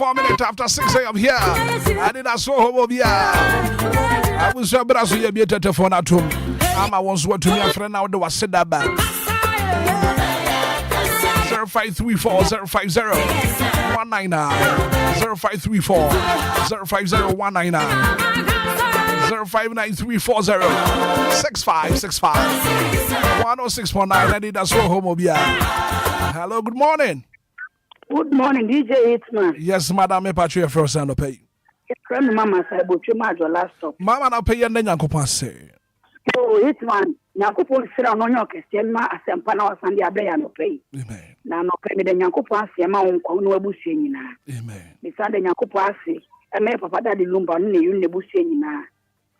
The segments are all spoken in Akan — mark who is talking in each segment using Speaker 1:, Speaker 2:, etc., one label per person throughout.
Speaker 1: 4 minutes after 6 a.m. here. Anidaso Wɔhɔ Obia. I was so bad as you be a telephone at home. I'm a once what to me a friend now do was sit that back. 0534 050 199 0534 050 199 059340 6565 106.9 Anidaso Wɔhɔ Obia. Hello, good morning.
Speaker 2: Good morning, DJ Hitman.
Speaker 1: Yes, madam, me patch your first and pay.
Speaker 2: Friend Mama said, but you might your last stop.
Speaker 1: Mama, I'll pay your name. Say.
Speaker 2: Oh, Hitman. Yakupo sit on your question, ma, as a panel Sunday, I no pay.
Speaker 1: Amen.
Speaker 2: Now, no pay me the Yakupo, Yama, no bushing.
Speaker 1: Amen.
Speaker 2: The Sunday Yakupo, I may papa daddy Lumba, you never bushing.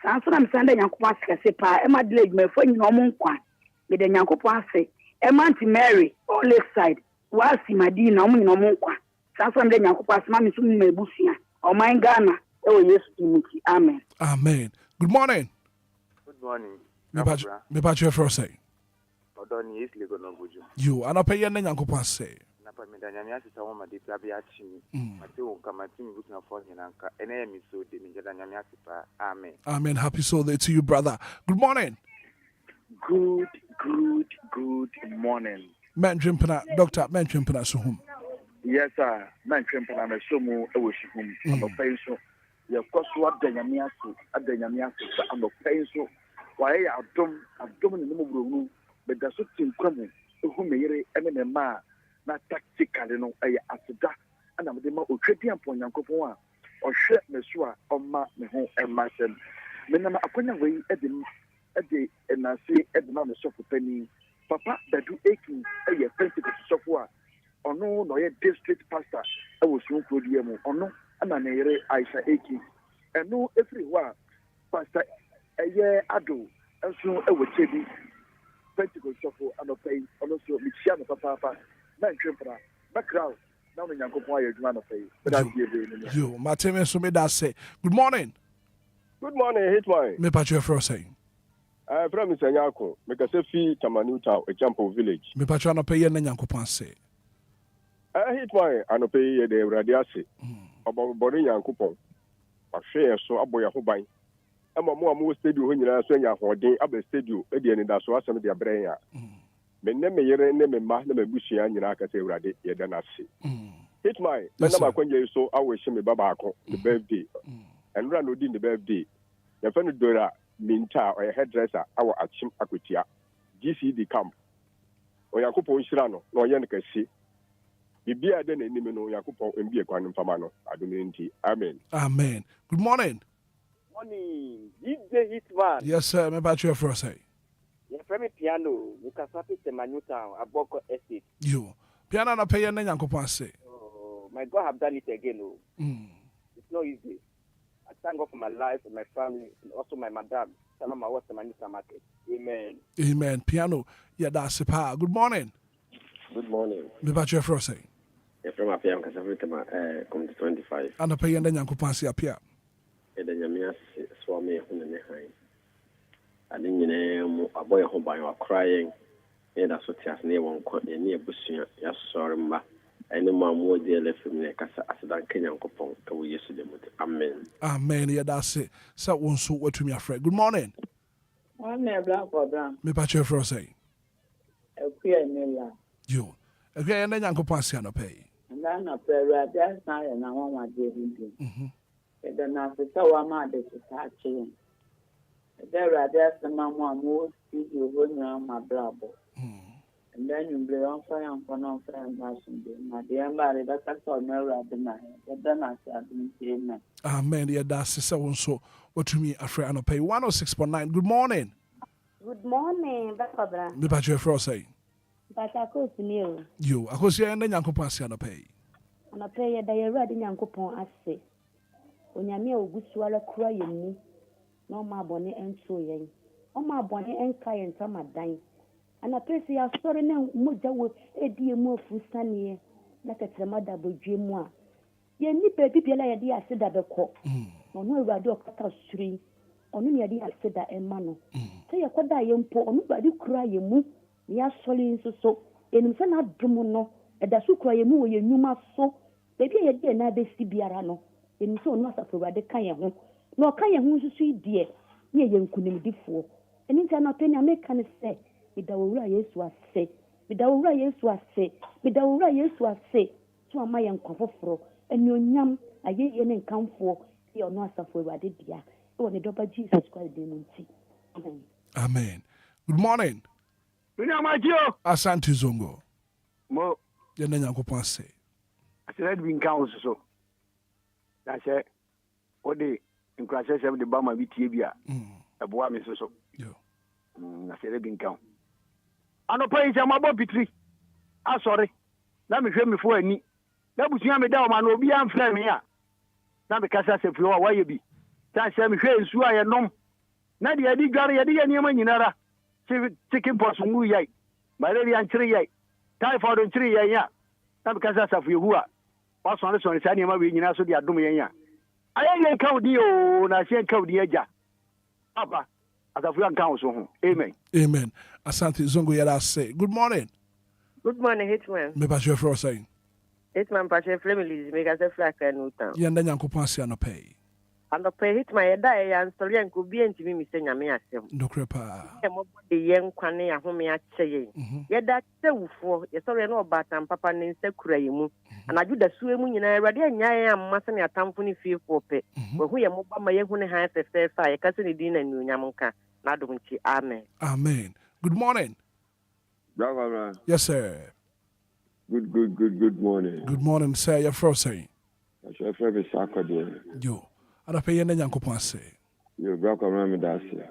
Speaker 2: Answer I'm Sunday Yakupo, Sepa, Emma delayed me for no monk. With the Yakupo, Emma Mary, all left side. Wasi madina omu no munkwa sasa mde nyakupa asmami sumi mebusia o my Ghana ewo Yesu timuki amen.
Speaker 1: Amen. Good morning.
Speaker 3: Good morning.
Speaker 1: Me patch your first say.
Speaker 3: Odoni is lego no buju.
Speaker 1: You ana pay your nyakupa say.
Speaker 3: Na pa me danya mi asita won ma de bia bia chimi. Mate won ka mate mi butu na fo hinanka ene mi so de mi danya mi asipa. Amen.
Speaker 1: Amen. Happy Sunday to you, brother. Good morning.
Speaker 4: Good morning.
Speaker 1: Man Trimpana, Doctor, Man Trimpana Suhum.
Speaker 4: Yes, sir. Man Trimpana, I saw more Ewishum. I'm a pencil. Your cost what the Yamiasu, at the Yamiasu, I'm a pencil. Why I've done in the room, but the suit coming, whom may any ma, not tactical, I after and I'm the more Ukrainian point, Uncle or share Messua or ma, me home and myself. When I'm away at the and I say at the moment of penny. Papa that do aching a Pentecost software or no district pastor. I was no podium or no, and I near Aisha aching. And no everywhere, Pastor a year ado, and so I would say Pentecost software and a pay, and also Michiana Papa, man Trempera, background. Now in Yanko Poyer, man of pay. But that's
Speaker 1: you, Martin, so me that say. Good morning.
Speaker 5: Good morning, Hitman.
Speaker 1: Me patch your first say.
Speaker 5: From Mr. Yako, make a selfie Tamanuta, a Champo village.
Speaker 1: Me patch on a pay and Yanko say.
Speaker 5: I hit my anopay de radiasi about body and coupon. A share so a boy a hobby. I'm a more stadium when you are saying a day up a stadium, Eddie and that's what some of their brain. Name a name a man, name a bushy and Yanaka say radi, Yadanasi. Hit my, Manama Quenya so I wish me Babako, the birthday, and run within the birthday. The Fenudora. Minta or a hairdresser, our Achim Akutia, GCD camp. Or Yakupo Shirano, no Yanaka see. The beer then a Nimino Yakupo and be a quantum famano. I do mean tea. Amen.
Speaker 1: Amen. Good morning.
Speaker 6: Morning. DJ Hitman.
Speaker 1: Yes, sir. Me about your first say.
Speaker 6: Your friend piano, you can start it in Manutown, a Boko estate.
Speaker 1: You. Piano na pay and Yanko say.
Speaker 6: Oh, my God have done it again. Oh. It's not easy. I thank God for my life and my family and also my madam. Salama was the Manisa market. Amen.
Speaker 1: Amen. Piano. Yeah, that's a power. Good morning.
Speaker 7: Good morning.
Speaker 1: Me about your first say.
Speaker 7: From a piano come to 25.
Speaker 1: And a pay and Yanko say appear.
Speaker 7: And then Yamias Swami on the behind. I didn't a boy home by crying. And that's what has near one caught near Bushia. Yes, sorry, ma. And more DLFM Casa Asadan Kenyan Copon, we yesterday. Amen.
Speaker 1: Amen. Yeah, that's it. So, one so what to me, afraid. Good morning.
Speaker 2: One black or brown.
Speaker 1: Me patch your first say.
Speaker 2: A queer miller.
Speaker 1: You. Okay, and then Yanko Pansiano pay.
Speaker 2: And then a prayer, that's not an hour my dear. And then after so I'm out to start chilling. There are just the mamma most you when you're my bravo. And then you bring on fire and on fire and passing. My dear Mary, that's all Mary at the night. But then I said, Amen. Amen.
Speaker 1: Yeah, that's so so. What to me, afraid and pay 106.9. Good morning.
Speaker 8: Good morning, Barbara.
Speaker 1: Me patch your first say.
Speaker 8: But I could see
Speaker 1: you. I could see and then Yanko Pansiano pay.
Speaker 8: And I pay a day ready Yanko Pon as say. When you're mere good swallow crying me, no my bonnet and so young. Oh, my bonnet and cry and some are dying. And I pray you are sorry now, Muja will a dear more for Sunny, like a mother will dream one. Ye need baby a dear said that the cock. No, no, radio cut out stream. Only a dear said that a mano. Say a quad young poor, nobody cry you move. We are solid so. And if not Drumono, and that's who cry you move, you must so. baby ye dey na be si biara no enu so no asafo Awurade kan ye ho na o kan ye ho susu die na ye nkunimdifo eni ntia na peni ameka ne se midawura Yesu ase midawura Yesu ase midawura Yesu ase so ama ye nkofoforo eni onyam ayeye ne nkamfo ye ono asafo Awurade dia e woni doba Jesus Christ de no nti amen.
Speaker 1: Amen. Good morning. Asante Zongo.
Speaker 9: Mo.
Speaker 1: Yenda Nyankopon say.
Speaker 9: I said we count so. That's it. What the Enquires have the Bama Vitibia. A boy, Mrs. So. I said we count. I don't pay some about Petri. I'm sorry. Let me show me for any. That was young down, man, will be unflame here. Now because I said, why you be? That's some shades who I know. Nadia di Gary, any man in Ara. Chicken pox from Muyay. My lady and tree, typhoid and tree, yeah. Not because that's of you who are. What's on this one is any of you know, so they are doing. I ain't count you, and I can't count the edge. Papa, as a young council. Amen.
Speaker 1: Amen. Asante Zongo Yada say. Good morning.
Speaker 10: Good morning, Hitman.
Speaker 1: Me pass your for saying.
Speaker 10: Hitman pass your family, make us a flag and no town.
Speaker 1: Yenda Nyankopon say no pay.
Speaker 10: And the pay Hitman, die and story and could be into me, Mr. Yamiasem.
Speaker 1: No crepa.
Speaker 10: The young Quane, a home I say. Yet that so for your story no about and Papa named Securemu. And I do the swimming in a radiant yam, Massani a tampony fee for pay. But we are more by my young has a fair fire, cousin dinner and Yamonka. Nadunchi, amen.
Speaker 1: Amen. Good morning. Yes, sir.
Speaker 11: Good morning.
Speaker 1: Good morning, sir. You're first saying.
Speaker 11: I shall be sacred.
Speaker 1: Yo. I don't pay Yenda Nyankopon say.
Speaker 11: You welcome Anidaso.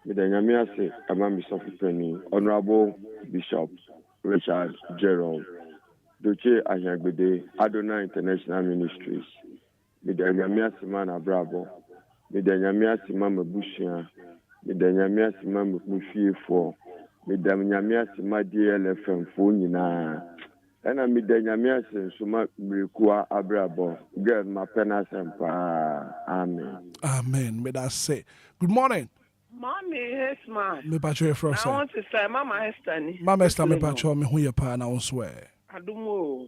Speaker 11: With the Yamiase, Amami Sophie, Honorable Bishop Richard Gerald, Duce Ahiagbede, Adonai International Ministries, with the Yamiase Mana Bravo, with the Yamiase Mama Bushia, with the Yamiase Mama Bushie for, with the Yamiase Ma DLFM Funina. And I'm with the Yamiase Suma Brikua Abrabo, girl, my penas and amen.
Speaker 1: Amen. May that say. Good morning.
Speaker 12: Mommy, Hitman.
Speaker 1: Me patcho for
Speaker 12: I want to say, Mama Esther.
Speaker 1: Mama Esther, me patcho me who your pa na swear.
Speaker 12: I don't know.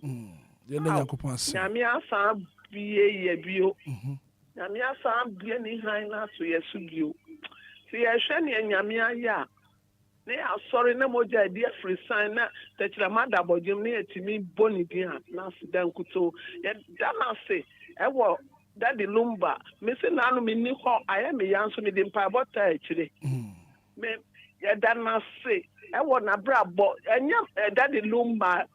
Speaker 1: Yenda Nyankopon say.
Speaker 12: Nyamia san biye ye bio. Nyamia san biye ni haina so yesu bio. Si ye hwe ne nyamia ya. Ne asori na moja dia free sign na techira mada bojim ne etimi boni dia na sidan kuto. Ye dana say ewo Daddy Lumba, Missing Nano Miniho, I am a young so made in Pabota actually. Me, ya dana say, I want a brabo, and Daddy Lumba,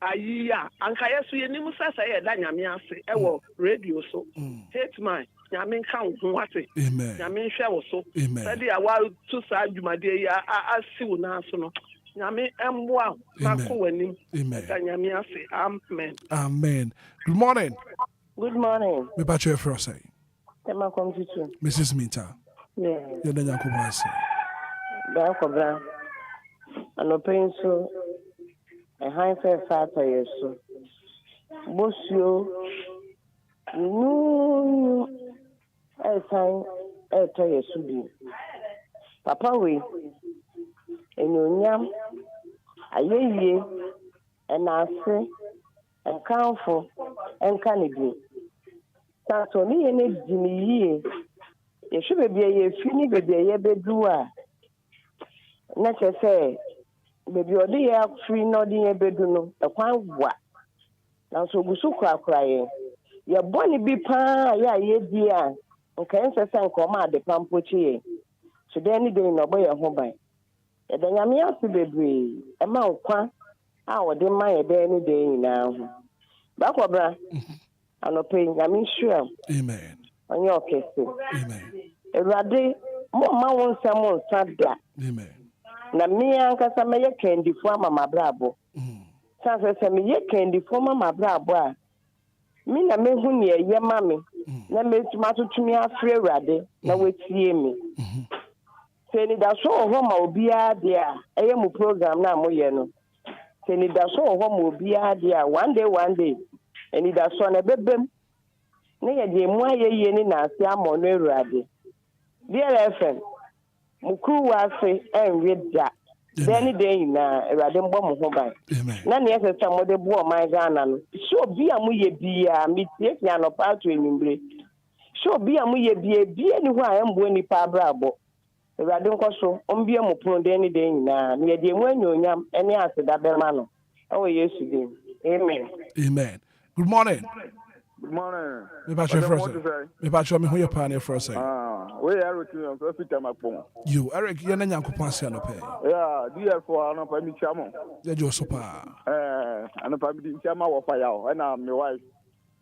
Speaker 12: a year, and Kayasu Yenimusa, I had Danyamia say, I will radio so. Hate mine, Yamin count what it.
Speaker 1: Amen.
Speaker 12: Yamin shall so.
Speaker 1: Amen.
Speaker 12: Daddy, I want to side you, my dear, I see you now, so no. Yamin am wow,
Speaker 1: Amen. Amen.
Speaker 12: Danyamia say, amen.
Speaker 1: Amen. Good morning.
Speaker 10: Good morning.
Speaker 1: Me patcho for say.
Speaker 10: Tema come to you.
Speaker 1: Mrs. Mita.
Speaker 10: Yeah.
Speaker 1: Yenda Nyankopon say.
Speaker 10: Ba ko bra. Ano pen so e han fe fata yeso. Bosio nu e san e to yesu bi. Papa we enyonyam ayeye enase enkanfo enkanedi. So ni ene dimiye ye should be ye fini be ye bedu a na che say baby odi ya free no di ye bedu no e kwan gwa na so gusu kra ye boni bi pa ya ye di a nkan se nko ma de pampochi ye so de ni de no boy ho ban e de nyame asu bebre e ma nkwa a wo de ma ye de ni de nyina ho ba ko bra Anope nyame sure.
Speaker 1: Amen.
Speaker 10: Onye okese.
Speaker 1: Amen.
Speaker 10: Erade mo ma won samo sada.
Speaker 1: Amen.
Speaker 10: Na me ankasa me ye kendifo ama mabrabo. Sanse se me ye kendifo ama mabrabo a. Mi na me hu ne ye ma me. Na me tuma tutumi afre erade na wetie me. Se ni da so ho ma obia de a eye mu program na mo ye no. Se ni da so ho ma obia de a one day Anidaso na bebem ne ye de mu ayeye ni na ase amono erade DLFM mukuru wa ase enwe da Then day na Radin Bomb Hoban. None yes, some of the boy my Ghana. So be a muye be a meet no part in Imbre. So be a muye be anywhere I am when pa brabo. Radin Cosso, Ombia Mupon any day na near the when you yam any answer that Bermano. Oh, yes, you do. Amen.
Speaker 1: Amen. Good morning.
Speaker 13: Good morning.
Speaker 1: Me patch your first. Me patch me who your partner first.
Speaker 13: We Eric you every time I phone.
Speaker 1: You Eric, you na nyankopon se no pay.
Speaker 13: Yeah, DL4 no pa mi chamo.
Speaker 1: Ya jo so pa.
Speaker 13: Ano pa mi chama wo fa ya o na my wife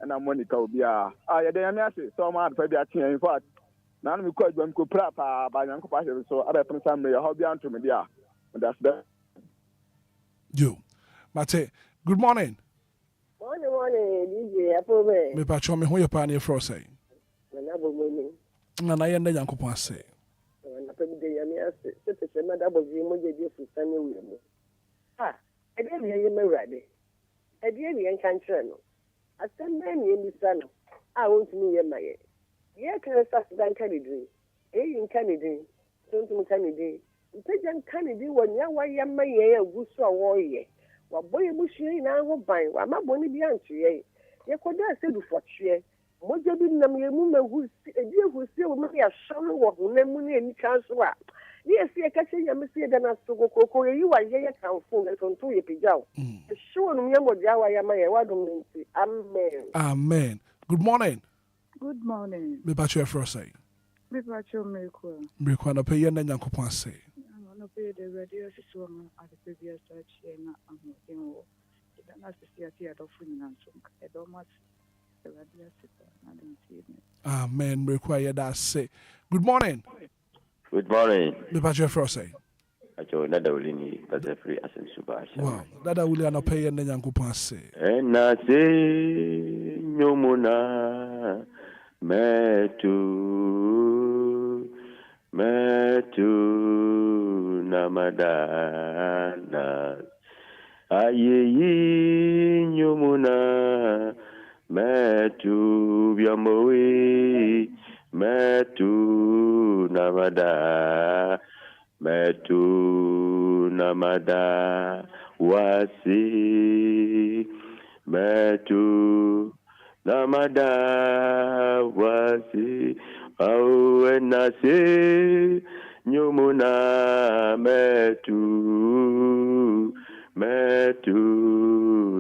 Speaker 13: and Monica Obia. Ya dey me ase so ma pa bia tia in fact. Na no mi ko adwam ko pra pa ba nyankopon se so abe prensa me ya ho bia nto me dia. That's that.
Speaker 1: You. Mate, good morning.
Speaker 14: Morning, DJ Apobe.
Speaker 1: Me patch me who your partner first say.
Speaker 14: Na bo
Speaker 1: na na yenda nyankopon ase
Speaker 14: na pa bi de ya me ase se se ma da bo bi mo je di fusane wi mo e de ye ye mawrade e de ye kan kire no asem na ni emisa no wontumi ye maye ye kan sa dan kanidi yin kanidi tontum kanidi ntejan kanidi wonya wa ye maye agusu a wo ye wa boye muhie na ho ban wa ma boni bi antue ye koda se du fotwe moje bi nam ye mu mahusi edi ehusi wo me ya shoro wo hunamu ne ni kanso a ye esi e kache ya mesi da na so kokoko ye wa ye kanfo ne tonto ye pijaw show no me mo jawa ya ma ye wa dum nti amen.
Speaker 1: Amen. Good morning.
Speaker 15: Good morning.
Speaker 1: Me patch your first say.
Speaker 15: Me patch your miracle.
Speaker 1: Miracle na pay yenda nyankopon ase.
Speaker 15: No pay the radio so at the previous church na aho na specialty adofu ni nanso e do mat.
Speaker 1: Amen. Require that say. Good morning.
Speaker 16: Good morning.
Speaker 1: Me patch your first say.
Speaker 16: Acho nada ulini that's a free as super.
Speaker 1: Wow. Nada uli ana pay yenda nyankopon ase.
Speaker 16: Na se nyomuna metu namadana ayeyi nyomuna metu biamoe metu namada wasi metu namada wasi au enase nyumuna metu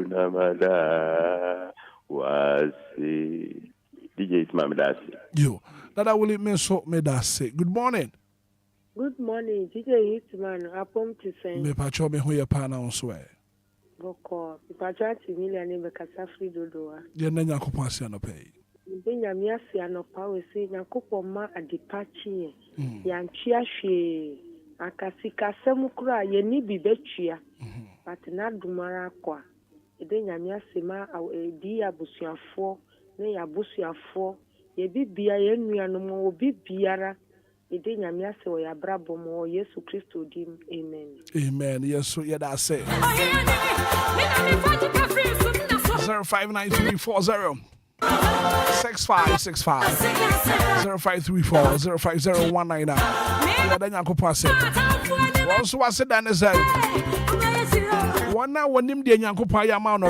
Speaker 16: namada wasi. DJ Hitman Medasi.
Speaker 1: You. That will it mean so Medasi. Good morning.
Speaker 14: Good morning, DJ Hitman. Apom to say.
Speaker 1: Me patcho me who your partner on swear.
Speaker 14: Boko. Me patcho ti million me kasa free dodoa.
Speaker 1: Ye na nyankopon ase no pay.
Speaker 14: Mbe nyame ase anopa we se nyankopon ma adipachi ya ntwia hwe akasika sem kura ye ni bi betwia. But na dumara kwa. Ede nyame ase ma di abusuafo ne ya abusuafo ye bibia ye nuanom obi biara ede nyame ase wo ya brabo mo Yesu Kristo dim. Amen.
Speaker 1: Amen. Yes, so yeah, that's it. 059340 6565 0534 050199. Yeah, then you could pass it. Also, I said that is one now when him the Yankopa Yamano.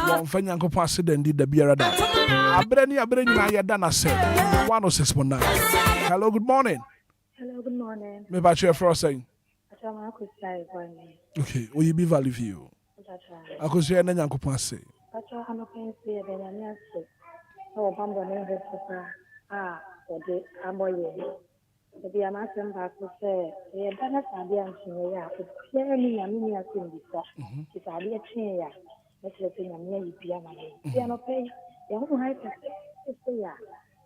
Speaker 1: One fan Yankopa said and did the beer. Abreni, I had done a set 106.9. Hello, good morning.
Speaker 15: Hello, good morning.
Speaker 1: Me about your first saying. Okay, will you be value for you? I could say, and then Yankopa say.
Speaker 15: But I have no pain to say, oh, Bambo never or the Amboy. The Amasan back to say, a banner Sabian Sinia, clearly a miniature in this. It's a dear chair. Let's let him near you, piano. Piano pay, the whole high to say,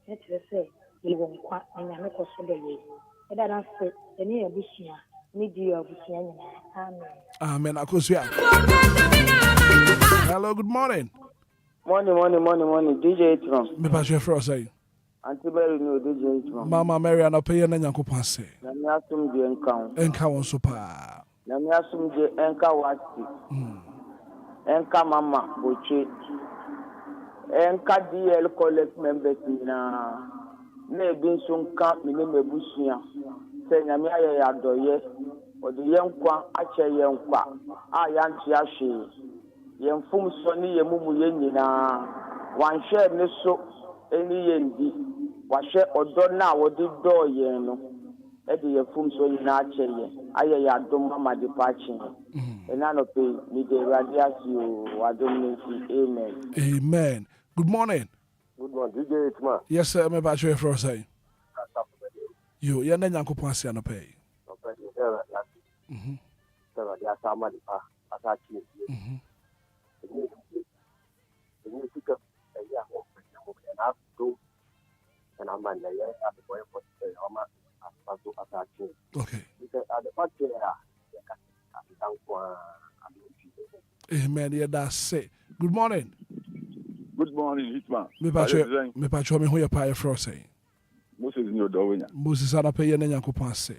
Speaker 15: let's say, you won't quite and I'm not so day. And I don't say, the near Bushia, need you of Bushia.
Speaker 1: Amen. I could say. Hello, good morning.
Speaker 17: Morning. DJ Hitman.
Speaker 1: Me pass your first say.
Speaker 17: Auntie Mary no DJ Hitman.
Speaker 1: Mama Mary and pay na nyankopon say.
Speaker 17: Na me asum je
Speaker 1: enka won so pa.
Speaker 17: Na me asum je enka wati. Enka mama boche. Enka DL collect members na. Na ebi nso nka me ne mebusua. Se nyame aye adoye. ɔde yɛn nkwa akyɛ yɛn nkwa a yɛante ahwee yɛn mfomso ne yɛn mumu yɛn nyinaa wanhwɛ ne so ne yɛn di wahwɛ ɔdɔ no a wɔde dɔɔ yɛn no ɛde yɛn mfomso nyinaa akyɛ yɛn ayɛ yɛn adom ama de pa akye yɛn ɛna nɔpɛ mede Awurade ase o adom no nti amen.
Speaker 1: Amen. Good morning.
Speaker 18: Good morning, DJ Hitman.
Speaker 1: Yes, sir. Me back for say. You, you're not Yankopon say no pay. Okay. Amen. Yeah, that's it. Good morning.
Speaker 19: Good morning, Hitman.
Speaker 1: Me patcho me who your pie for say.
Speaker 19: Moses no dowinya.
Speaker 1: Moses ana pay na Yankopon say.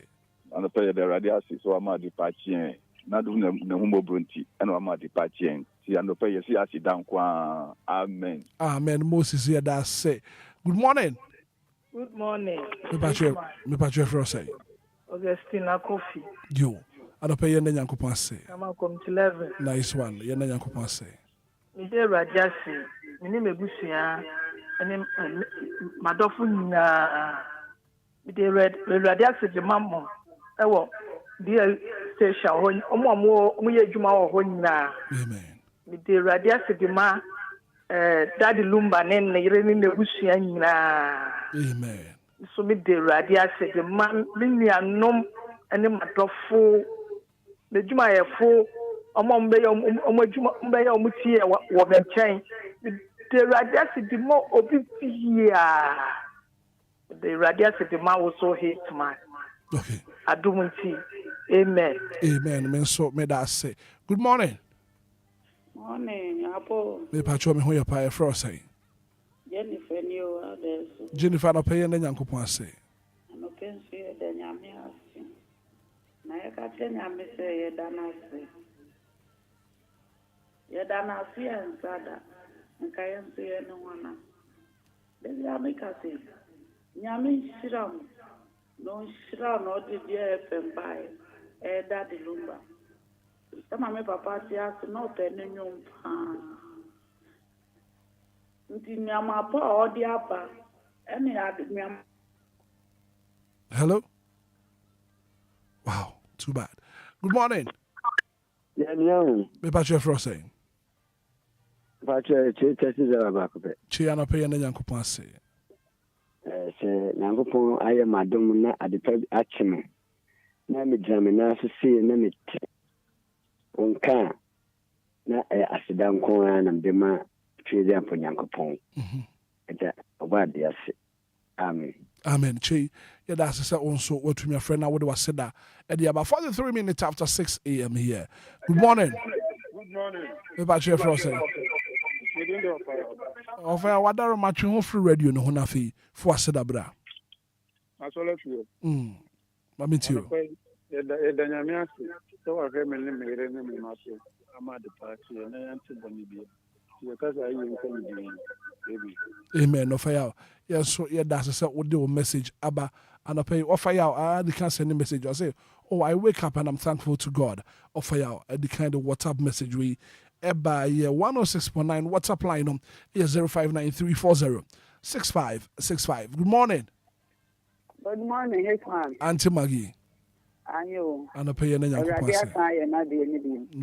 Speaker 19: Ana pay the radiasi so ama di patchien. Na do na humbo bronti. Ana ama di patchien. Si ana pay si asi dan kwa. Amen.
Speaker 1: Amen. Moses here that say. Good morning.
Speaker 12: Good morning.
Speaker 1: Me patcho for say.
Speaker 12: Augustina Coffee.
Speaker 1: You. Ana pay na Yankopon say.
Speaker 12: Come come to 11.
Speaker 1: Nice one. Ye na Yankopon say.
Speaker 12: Me de radiasi. Me ni mebusia. Ene madofo nyina. Me de radiasi de mammo. Ewo DL station ho omo ye adwuma ho nyina.
Speaker 1: Amen.
Speaker 12: Me de radiasi de ma Daddy Lumba ne yire ni nebusia nyina.
Speaker 1: Amen.
Speaker 12: So me de radiasi de ma me nuanom ene madofo the Juma fo among Bay Mutia were chain. The radiasi the more obia. The radiasi the man was so Hitman.
Speaker 1: Okay.
Speaker 12: Adumunti. Amen.
Speaker 1: Amen. Men so me that say. Good morning.
Speaker 2: Morning, Apo.
Speaker 1: Me patcho me who your pie for say.
Speaker 2: Jennifer knew others.
Speaker 1: Jennifer no pay na Yankopon say.
Speaker 2: No can see the Yamia. Na yakatenya mise yedanasi ensada nkayenso ye no wana bezi amikase nyame shiram no de DLFM by Daddy Lumba sama me papa ti aso no pe no nyum pa nti nyama pa odi apa ene admiam.
Speaker 1: Hello. Wow. Too bad. Good morning.
Speaker 20: Yeah, me
Speaker 1: patcho for say.
Speaker 20: Patcho chesi za bakope.
Speaker 1: Chi ana pay na Yankopon say.
Speaker 20: Se Yankopon aye madom na adepa achime. Na me drame na so see na me onka na asida nko na mbema twede ampo Yankopon. Eta obade ase. Amen.
Speaker 1: Amen. Chi, yeah, that's also what to my friend. I would have said that at about 43 minutes after 6 a.m. here. Good morning.
Speaker 19: Good morning.
Speaker 1: About your first say. Of our water match home free radio no hunafi for Sedabra.
Speaker 19: That's all of you.
Speaker 1: Mammy too.
Speaker 13: Edanyamiasi, so I came in the market. I'm at the party and I answered the media. Because I even
Speaker 1: Amen. No fire. Yes, so yeah, that's a what do message Abba and I pay offer out. I can't send a message. I say, oh, I wake up and I'm thankful to God. Offer out the kind of WhatsApp message we Eba 106.9 WhatsApp line on 0593406565. Good morning.
Speaker 2: Good morning, Hitman.
Speaker 1: Auntie Maggie.
Speaker 2: And you.
Speaker 1: And I pay an
Speaker 2: No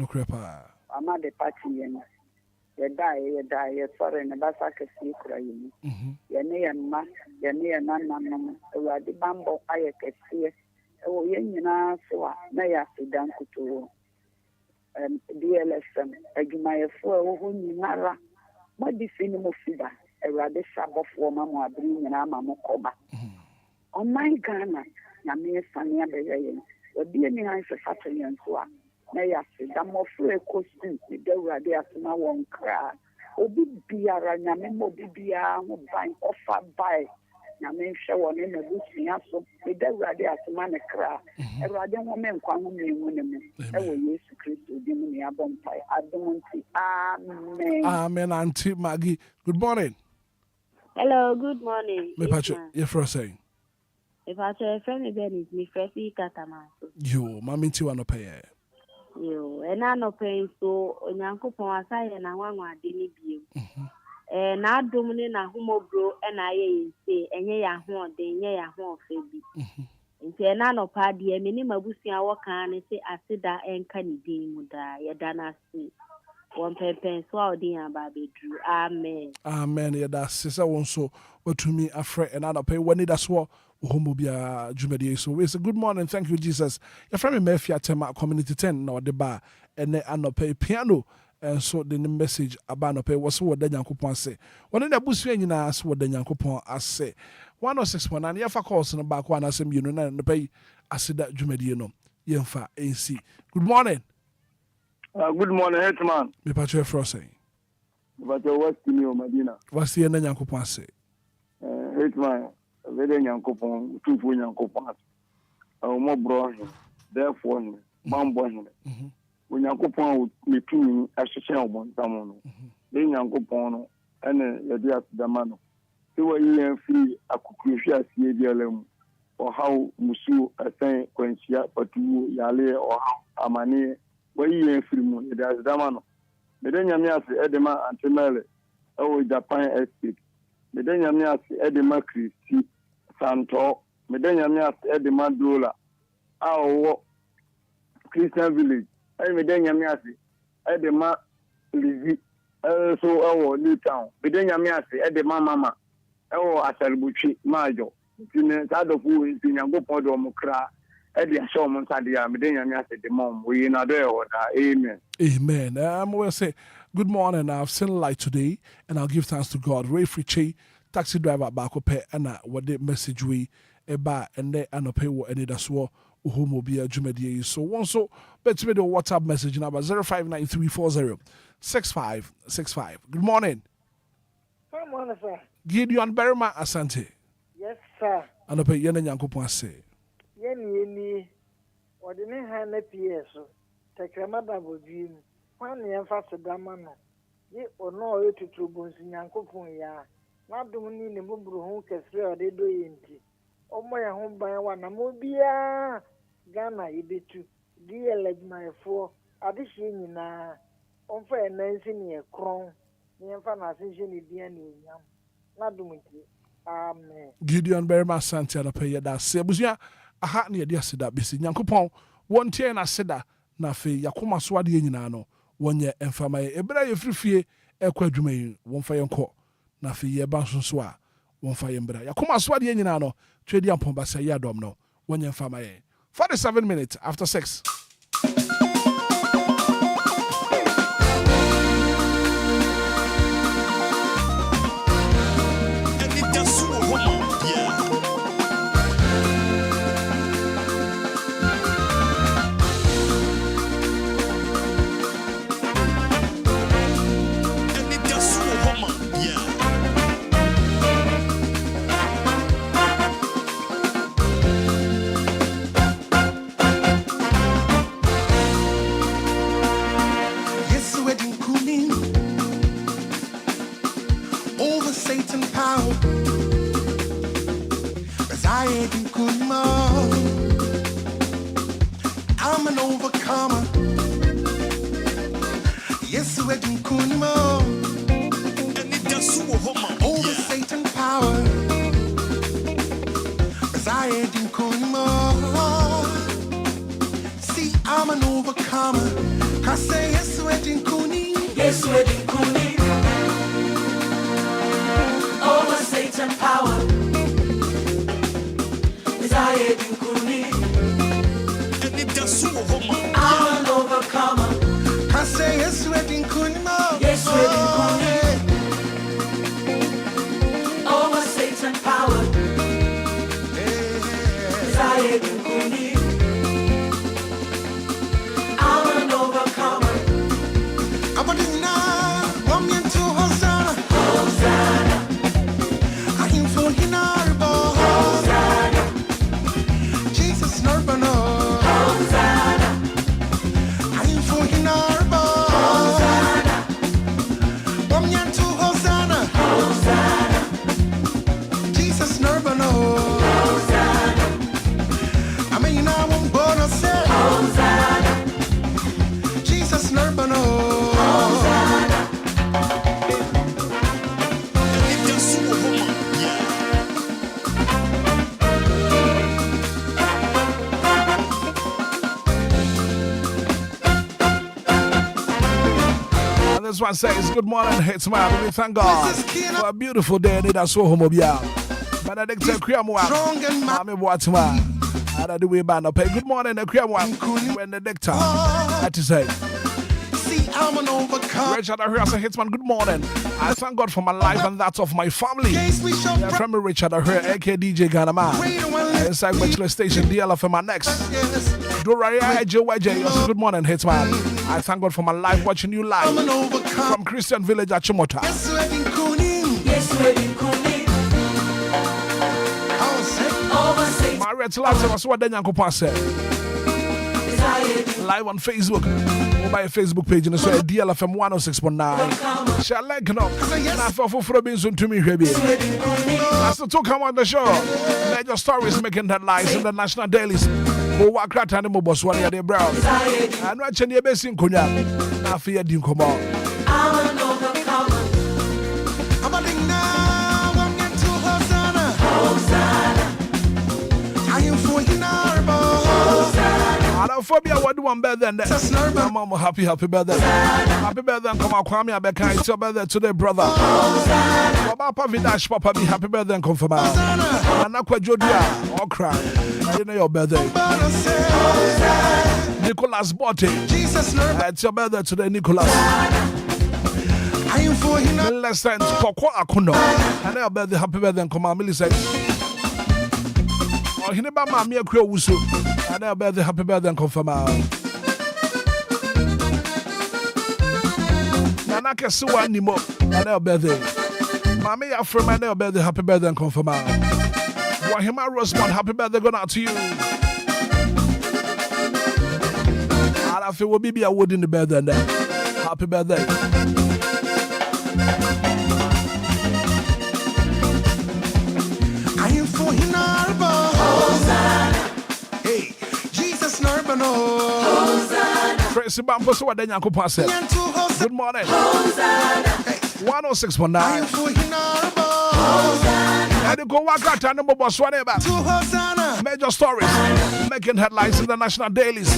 Speaker 2: crepa. I'm at the party. You die, sorry, and a basaka secret. Your name, your name, none, the bamboo, I can see. Oh, you know, so may I sit down to DLFM, a Ghanaian for whom you are. What the cinema fever, a rather Sabbath for Mamma bringing a mamma coba. On my Ghana, Yamia Sania Bayan, the DNA is a Saturday and so on. May I say, I'm more free a costume, the Radia Sima won't cry. Obi Biara, Yamimo Bibia, who buy offer by Yamin show on in a bush, so the Radia Sima cry. A Radian woman, Kwame, women, I will use Christ to give me a bonfire. I don't see. Amen.
Speaker 1: Amen, Auntie Maggie. Good morning.
Speaker 8: Hello, good morning.
Speaker 1: Me patch you for saying.
Speaker 8: If I tell a friend again, me freshly catamaso.
Speaker 1: Yo, Mammy Tiwa no pay.
Speaker 8: Yo, and I no paying so on Yanko Ponsai and I want one dinny view. And I dominate a homo bro and I say, and ye are home, then ye are home, baby. Nti na no pa de me ni mabusua wo kan ne se aseda enka ni din mu da ye da na se won pepen so odin aba bedru amen
Speaker 1: ye da se won so watumi afre and na pay wani da so homo bia jumedi so we say good morning, thank you Jesus. Your friend me Mafia Tema community 10 na the bar and anopay piano. And so the message about no pay was what the Yankopon say. One in the bush nyina as what the Yankopon as say. 106.9 and yafa calls in the back one as you know and pay as that Jumedi no. Yemfa AC. Good morning.
Speaker 9: Good morning, Hitman.
Speaker 1: Me patcho frosting.
Speaker 9: But what's in your Medina?
Speaker 1: What's the end Yankopon say?
Speaker 9: Hitman, very Yankopon, two for Yankopon. More broad, therefore, Mambo. Onyankopon metumi ahyehyɛ obontam no de Onyankopon ene yɛde asidama no se wayi yɛn firi akokuhwe asie biara mu ɔhaw musu ɛsɛn kwanhyia patuwo yale ɔhaw amane wayi yɛn firi mu yɛde asidama no mede nyame ase ɛde ma antemele ɛwɔ Japan estate mede nyame ase ɛde ma Kristi Santo mede nyame ase ɛde ma Dola a ɔwɔ Christian village I made Yamiasi, I the ma Lizzie, so our new town. Within Yamiasi, I the mama, oh, Asalbuchi, Majo. In the side of who is in Yango Podo Mukra, I the Showman Sadia, within Yamiasi, the mom, we in a day order. Amen.
Speaker 1: Amen. I'm going to say, good morning. I've seen light today, and I'll give thanks to God. Ray Friche, taxi driver, Bakope, and what the message we about, and they pay what Anidaso Wɔhɔ Jumedi. So one so bet me the WhatsApp message number 0593406565. Good morning.
Speaker 21: Good morning, sir.
Speaker 1: Gideon Berima Asante.
Speaker 21: Yes, sir.
Speaker 1: And pay Yen Yankopon say.
Speaker 21: Yeni ordinary hand PS. Takramada Bojim. One year fast a damano. Ye or no to Trubons in Yankopon ya. Not doing the Mubru who can say or they do inti. Oh, my home by one. Obia. Ghana ibitu DLFM 4 addition na onfa enansi ne ekron ne mfa na asenhye ne dia ne onyam na dumti amen.
Speaker 1: Gideon Berima Asante na pay da se abusua aha ne yede aseda besi Nyankopon wontie na aseda na fe yakoma so ade nyina no wonye emfama ye ebra ye frifie ekwa adwuma yi wonfa yenko na fe ye ba so a wonfa ye mbra yakoma so ade nyina no twedi ampon ba se ye adom no wonye emfama ye 47 minutes after 6.
Speaker 22: Anidaso Wɔhɔ, yeah. Anidaso Wɔhɔ, yeah.
Speaker 23: Over Satan power, as I ain't good more. I'm an overcomer. Yes, we're doing good more. Over Satan power, as I ain't good more. See, I'm an overcomer. I say yes, we're doing good. Yes, we're doing good.
Speaker 24: Over Satan power, desire to kuni. I'm an overcomer.
Speaker 23: I say yes, wedding kunimo.
Speaker 24: Yes, wedding kuni. Over Satan power, desire to kuni. I'm an overcomer.
Speaker 23: Abadina, come into Hosanna.
Speaker 24: Hosanna.
Speaker 23: I'm for hina.
Speaker 1: this one says, good morning, Hitman. We thank God for a beautiful day. Anidaso Wɔhɔ Obia. Benedict Kriamwa. Mami Boatma. Ada the way band up. Good morning, Kriamwa. Benedict. That is it.
Speaker 23: I'm an overcomer.
Speaker 1: Richard Ahura Hitman, good morning. I thank God for my life and that of my family. Yeah, from me, Richard Ahura, aka DJ Ghanaian. Inside Bachelor Station, DLFM next. Doraya JYJ, also good morning, Hitman. I thank God for my life watching you live from Christian Village at Chimota.
Speaker 23: Yes, wedding Kunim. Yes, wedding Kunim.
Speaker 1: Maria Tilata was what Daniel said. Live on Facebook. By a Facebook page and so DLFM 106.9. Shall like no? Now for being soon to me, baby. As to talk about the show, major stories making headlines in the national dailies. Who walk out and mobile one year, brown. And watching your best in Kunya. Now fear didn't come out.
Speaker 23: I'm an overcomer. I'm a link now. I'm getting to Hosanna. Hosanna. I am for you now.
Speaker 1: Phobia, what do one better than that? Mama, happy birthday. Happy birthday, and come out, Kwame Abeka. It's your birthday today, brother. Papa Vidash, Papa, be happy birthday and come from out. And Aqua Jodia, all cry. You know your birthday. Nicholas Botte. It's your birthday today, Nicholas.
Speaker 23: I am for him.
Speaker 1: Less than Coco Akuno. And your birthday, happy birthday and come out, Millicent. Oh, he never mammy a crow wusu. And I'll bear the happy birthday and confirm out. Nanaka Suwa Nimo, and I'll bear the Mammy Afro, and I'll bear the happy birthday and confirm out. Wahima Rosemont, happy birthday going out to you. I feel will be a wood in the bed then. Happy birthday.
Speaker 23: I am for him. Hey, Jesus Narbano.
Speaker 1: Tracy Bampo, so what then you could pass it. Good morning. 106.9.
Speaker 23: I am for him.
Speaker 1: And you go walk out and number boss whatever. Major stories making headlines in the national dailies.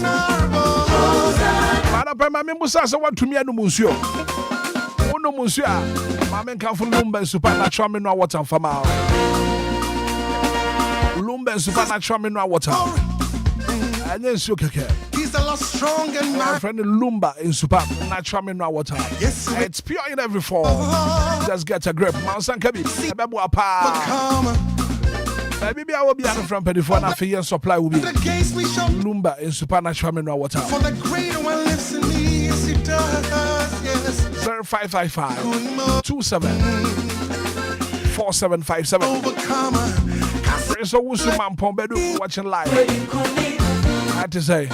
Speaker 1: Madam Mammy Musa, so what to me and Monsieur. Oh no, Monsieur. Mammy come from Lumba and supernatural mineral water from our Lumba and supernatural mineral water. And then Sukake.
Speaker 23: He's a lot strong and
Speaker 1: my friend Lumba in supernatural mineral water.
Speaker 23: Yes,
Speaker 1: it's pure in every form. Just get a grip. Mountain Kabi. Maybe I will be out from Pedifon after year supply will be Lumba in supernatural mineral water.
Speaker 23: For the greater one lives in me, yes, it does, yes.
Speaker 1: 0555 27 4757.
Speaker 23: Overcomer.
Speaker 1: So Wusuman Pombedu watching live. I had to say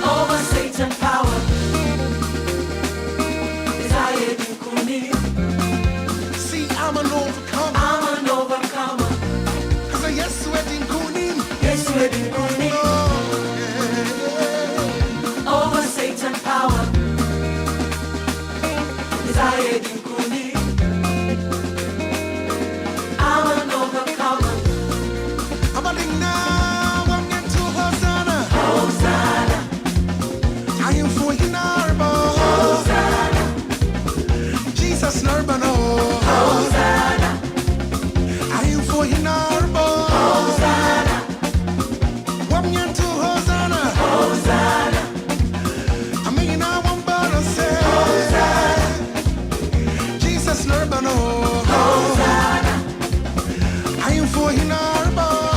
Speaker 24: over Satan power.
Speaker 23: See, I'm an overcomer.
Speaker 24: I'm an overcomer.
Speaker 23: Cause yes, wedding kunim.
Speaker 24: Yes, wedding kunim. Over Satan power. Desired kunim. I'm an overcomer.
Speaker 23: I'm a link now. I'm getting to Hosanna.
Speaker 24: Hosanna.
Speaker 23: I am for you now.
Speaker 24: Hosanna.
Speaker 23: Jesus Narbano.
Speaker 24: Hosanna.
Speaker 23: I am for you now.
Speaker 24: Hosanna.
Speaker 23: I'm getting to Hosanna.
Speaker 24: Hosanna.
Speaker 23: I mean, I want to say
Speaker 24: Hosanna.
Speaker 23: Jesus Narbano.
Speaker 24: Hosanna.
Speaker 23: I am for you now.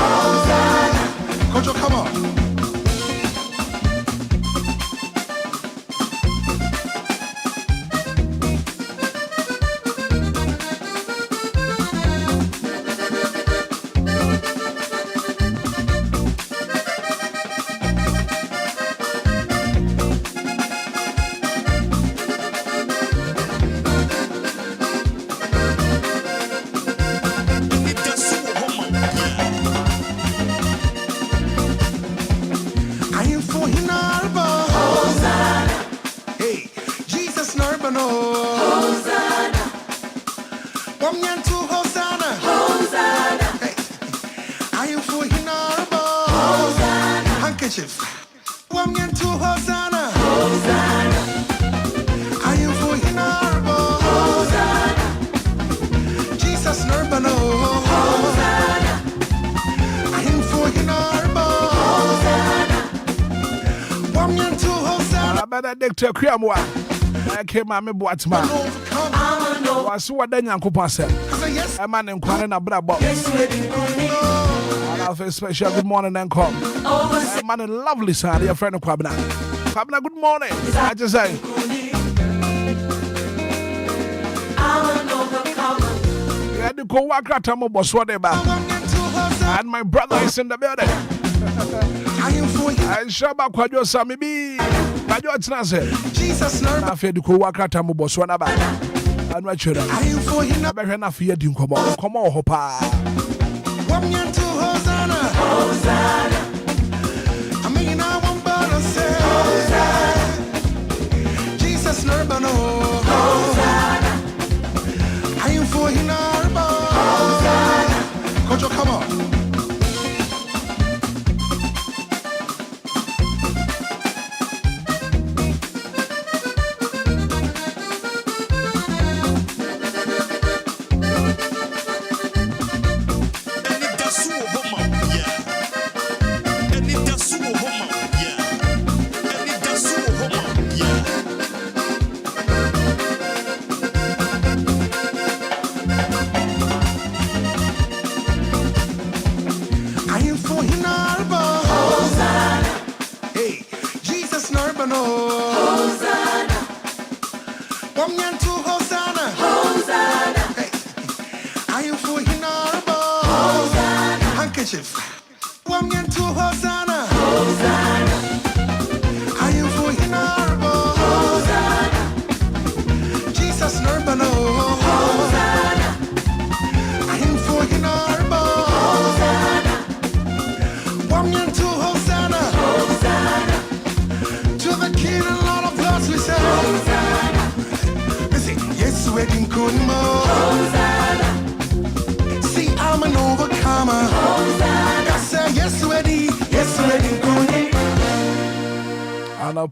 Speaker 24: Hosanna.
Speaker 23: Kojo, come on. I am for him now.
Speaker 24: Hosanna.
Speaker 23: Hey, Jesus Narbano.
Speaker 24: Hosanna.
Speaker 23: One yan to Hosanna.
Speaker 24: Hosanna.
Speaker 23: Hey, I am for him now.
Speaker 24: Hosanna.
Speaker 23: Handkerchief. One yan to Hosanna.
Speaker 24: Hosanna.
Speaker 23: I am
Speaker 1: Benedict Kriamwa. I came at me Boatma. Was what then Uncle Passer. A man inquiring about. I'll special good morning and come. A man, a lovely son, your friend of Kwabna. Kwabna, good morning. I just say. You had to go walk out of Boswadeba. And my brother is in the building. I shaba kwajo samibi kwajo tnase Jesus na afi de ko wakata mo boso na ba anu achira abehwe na afi adi nkomo ho pa wamnyantu hosana hosana amina wambana say hosana Jesus nurbano hosana I am for hinarba hosana kojo come on.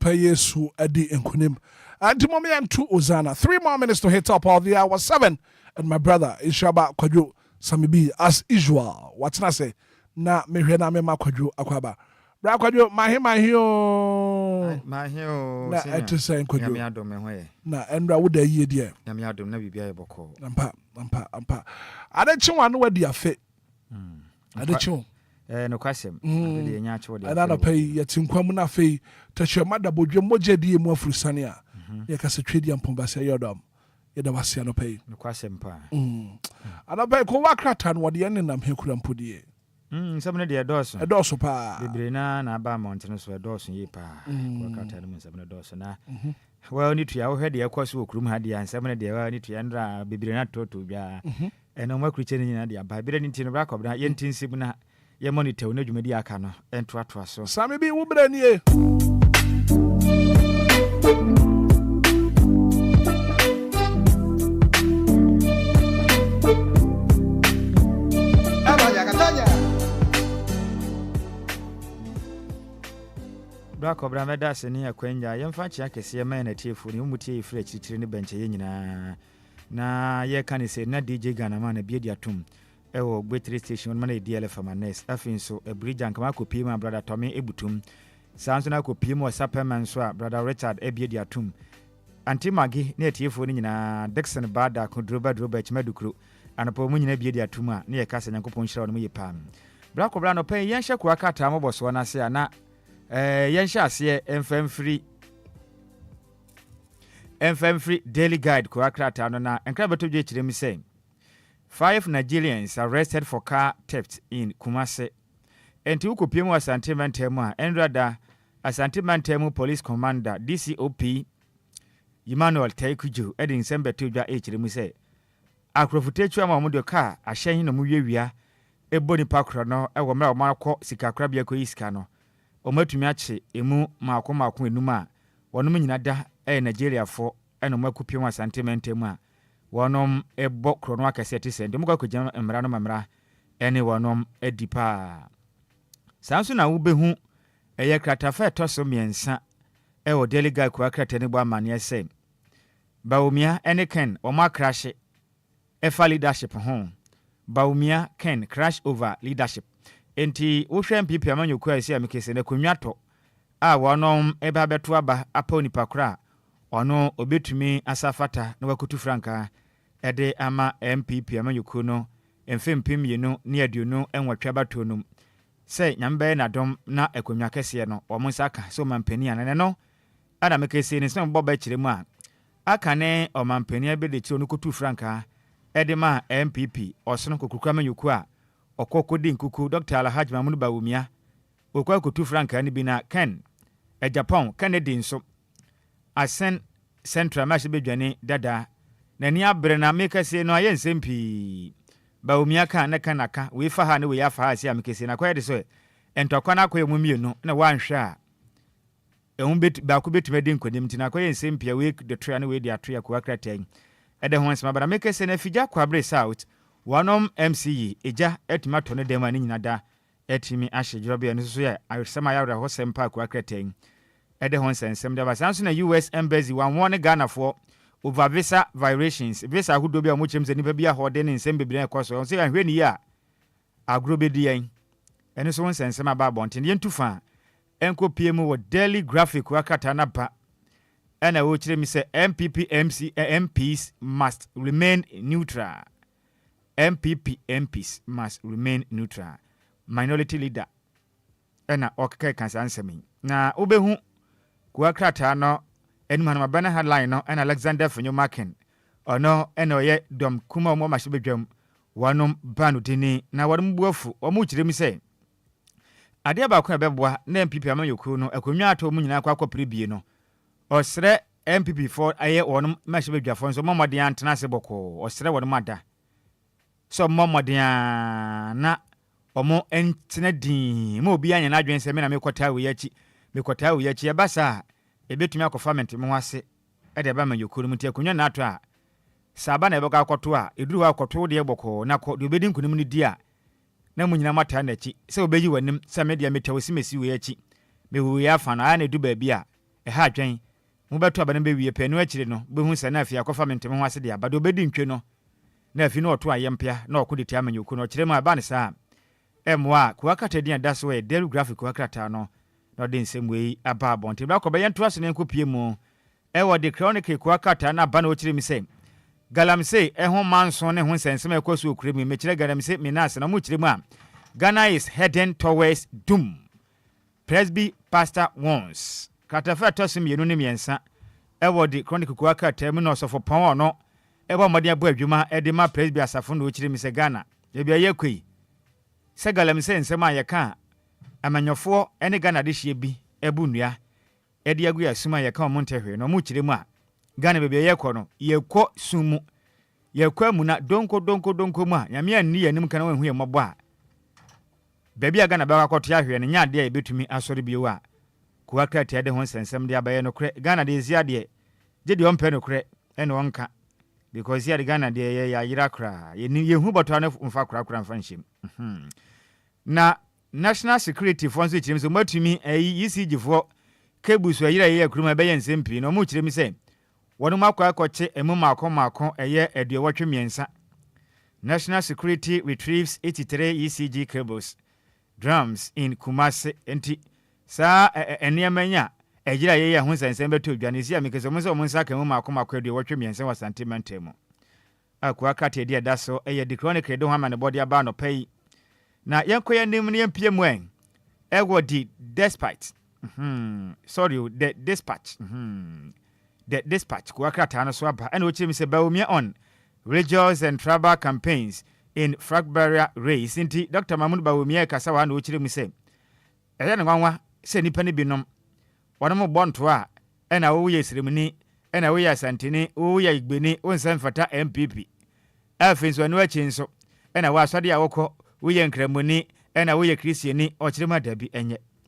Speaker 1: Yesu Edi Enkunim. And Timomi and 2 Ozana. 3 more minutes to hit up all the hour 7. And my brother Ishaba Kwadwo Samibi as usual. What's na say? Na mehwena me makwadwo akwaba. Bra kwadwo mahio.
Speaker 3: Mahio.
Speaker 1: Na etese kwadwo.
Speaker 3: Nyame adom me hoye.
Speaker 1: Na endra wo da yie de.
Speaker 3: Nyame adom na bibia yeboko.
Speaker 1: Ampa. Ade chinwa no wadi afe. Ade chinwa.
Speaker 3: No kwasem de nya acho de
Speaker 1: ana pay yetinkwam na fei tachema da bodwe moje die mu afurusane a ye kase twedi ampomba se yodom ye da wase no pay
Speaker 3: no kwasem pa
Speaker 1: ana pay ko wakrata no de ne nam hekura mpodie
Speaker 3: nsabne de edoso
Speaker 1: pa
Speaker 3: bebre na ba mountain so edoso ye pa wakrata no nsabne edoso na well ni tua wo hwede yakwaso okurum ha de nsabne de well ni tua ndra bebre na toto bia eno makruche ni nyina de aba bebre ni ntino bra kobra ye ntinsim na ye monitor na dwumadi aka no entoatoa so
Speaker 1: sami bi wo bra ni e
Speaker 3: bra kobra meda se ni akwanja yemfa chia kese ma na tiefu ni umutie ifre chichire ni benche ye nyina na ye kanise na DJ Ghana na bia diatum ewo Gwetri station man DLFM anes afin so a bridge and kama kopi ma brother Tommy ebutum sanso na kopi mo saperman so a brother Richard ebie diatum anti magi na etiefo ni nyina Dixon Bada kodroba chimedukru anapo mu nyina bie diatum a na ye kasa nyankopon hira no ye pam bra kobra no pen yen hye kwa kata mo boso na se na yen hye ase FM free daily guide kwa kata no na enkra beto dwe chire mi say 5 Nigerians arrested for car theft in Kumase. Enti ukopiem Asante Mantemu a enrada Asante Mantemu Police Commander DCOP Emmanuel Taikuju edin sembe todwa echiremu se akrofutechu ama omudo car ahyen no muwiawia eboni pakro no ewo mra omakọ sikakra bia koyi sika no omatumi ache emu maako enum a wonom nyina da Nigeria fo eno makopiem Asante Mantemu a wonom ebo krono akasete sende muka kugya emra no mamra ene wonom edipa sanso na wo behu eye kratafa toso miensa ewo daily guy kwa krata ne bo amane se baumia ene ken o ma crash efa leadership ho baumia ken crash over leadership enti wo hwe MPP amanyoku ase amikese ne konwato wonom eba beto aba apa nipa kora ono obetumi asafata na wakutu franka ede ama MPP amanyuku no emfempim yenu ne aduonu enwatwa batonum se nyambe na dom na akonwa kese no omunsaka so mampani anane no ada mekese ni se mbɔ kyeremu a aka ne omampani abede kyerɛ no kutu franka ede ma MPP osono kokukura amanyuku a okokodi nkuku Dr. Alhaji Mamudu Bawumia okwa kutu franka ni bi na Ken Japan Kennedy nso asen central match bedwane dada na ni abre na mekase no aye nsempi Bawumia kan na kanaka we fa ha ne we afa ha sia mekase na kwede so entokwa na akoye mumienu na wanhwe a ehun bet ba ko betuma de nkonim tina akoye nsempi we de tria na we de atoya ko akratan ede ho nsema bara mekase na fija kwabre south wanom MCE eja etimato ne dem ani nyina da etimi ahye jobe no so ya ayosema ya ho sempa ko akratan ede ho nsensem da basanso na US embassy wanwone Ghana for over visa violations visa hudo bia mo chemse nipa bia hode ne nsem bebre ekoso so ya hwe ni ya agrobedi yan ene so nsensem aba bonten ye ntufa enko PM wo daily graphic wakata na ba ena wo kire mi se MPs must remain neutral. MPs must remain neutral. Minority leader ena okeke kansansemi na obehu kuakrata no enumana mabana headline no ena Alexander Fenyomaken ono ena oye dom kuma omo mahibedwam wanom banu dini na wadum buafu omu kiremi se ade ba ko ebeboa na MPP amanyoku no akonwa ato mu nyina akwa bie no osre MPP for aye wonum mahibedwafo nso momode antena se boko osre wonum ada so momode na omo entena din mo obi anya na adwen se me na mekota we yachi ebasa ebetumi akofa mentimo ase ede ba manyokuru muti akonwa na ato a saba na ebeka akoto a eduru akoto de eboko na ko de obedi nkunim ni dia na munyina mata na chi se obeyi wanim se media metawsi mesi we yachi mewu ya fa na edu ba bia ha adwen mo beto aba na be wie panu akire no behu se na afia akofa mentimo ase de aba de obedi ntwe no na afi no oto ayempia na okudi ti amanyoku no kire mu aba ne sa emwa kuakata dia daso we daily graphic kuakata no no de nsemwe aba bonte bra ko be yento aso ne nkopie mu e de chronicle kuakata na aba na okire mi se galamse ho manso ne ho nsensem ekoso okure mu mekire galamse minas na mu kire mu a Ghana is heading towards doom. Presby pastor warns katafa tosum yenu ne miensa e de chronicle kuakata mu no so for pon no e ba mode abo adwuma e de ma Presby asafo no okire mi se Ghana e bia yakoi segalem se nsem ayeka amanyofo ene Ghana de hye bi ebunua ede agu asuma ayeka omontehwe no mu kiremu a Ghana bebia yekọ no yekọ sumu yekọ amuna donko mu a nyame anni yanim kana wanhu yemabo a bebia Ghana ba akọto ahwe ne nya de a ebetumi asori biwo a kuakrati ade ho nsensem de abaye no kre Ghana de zia de gedi ompe no kre ene wonka because here Ghana de ya yira kra yehu boto na mfa kra mfa nhyem na national security for nso kirem so matumi ECG fo kebusu ayira ye kuruma be yensempi no mu kirem se wono makwa akọche emu makọ eye eduwotwe miensa national security retrieves 83 ECG cables drums in Kumasi enti sa eniamanya ejira ye ho sensen beto dwane sia mikeso mo se mo nsa kan mu makọ eduwotwe miensa wa santimentemu akwa kata dia daso eye the chronicle do ha ma ne body aba no pay na yenkoye nim ne yempie mu en ego di despite the dispatch ko akrata no so aba ena ochimi se Bawumia on religious and tribal campaigns in Fragbaria race inti Dr. Mamudu Bawumia kasa wa na ochiri mu se eye ne nwanwa se nipa ne binom wono bonto a ena wo ye siremuni ena wo ye asantini wo ye igbeni wonsan fata MPP afenso anu achi nso ena wo asode a wokọ wo ye nkramuni ena wo ye kristiani ochirima dabi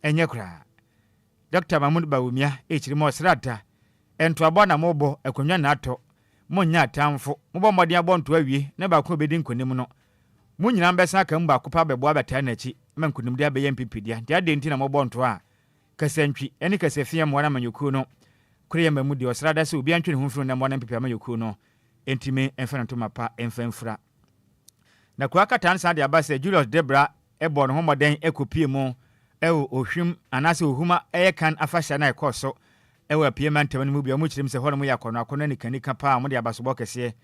Speaker 3: enye kra Dr. Mamudu Bawumia echirima osrata ento abona mobo ekonwa na ato monnya atamfo mobo mode abonto awie na ba ko bedi nkonim no munyina mbesa ka mba kopa bebo abata na chi mankonim dia be MPP dia dia de ntina mobo nto a kasantwi eni kasafia mo na manyoku no kure mamudi osrada se obi antwe ne homfuru na mo na MPP manyoku no entime enfana to mapa enfamfura na kwa katan sa de abase Julius Debra ebo no homoden ekopie mu ewo ohwim anase ohuma kan afahya na ekoso ewo apiema ntama no mu bia mu kyerem se hono mu yakono akono ni kanika pa mo de abasobɔ kese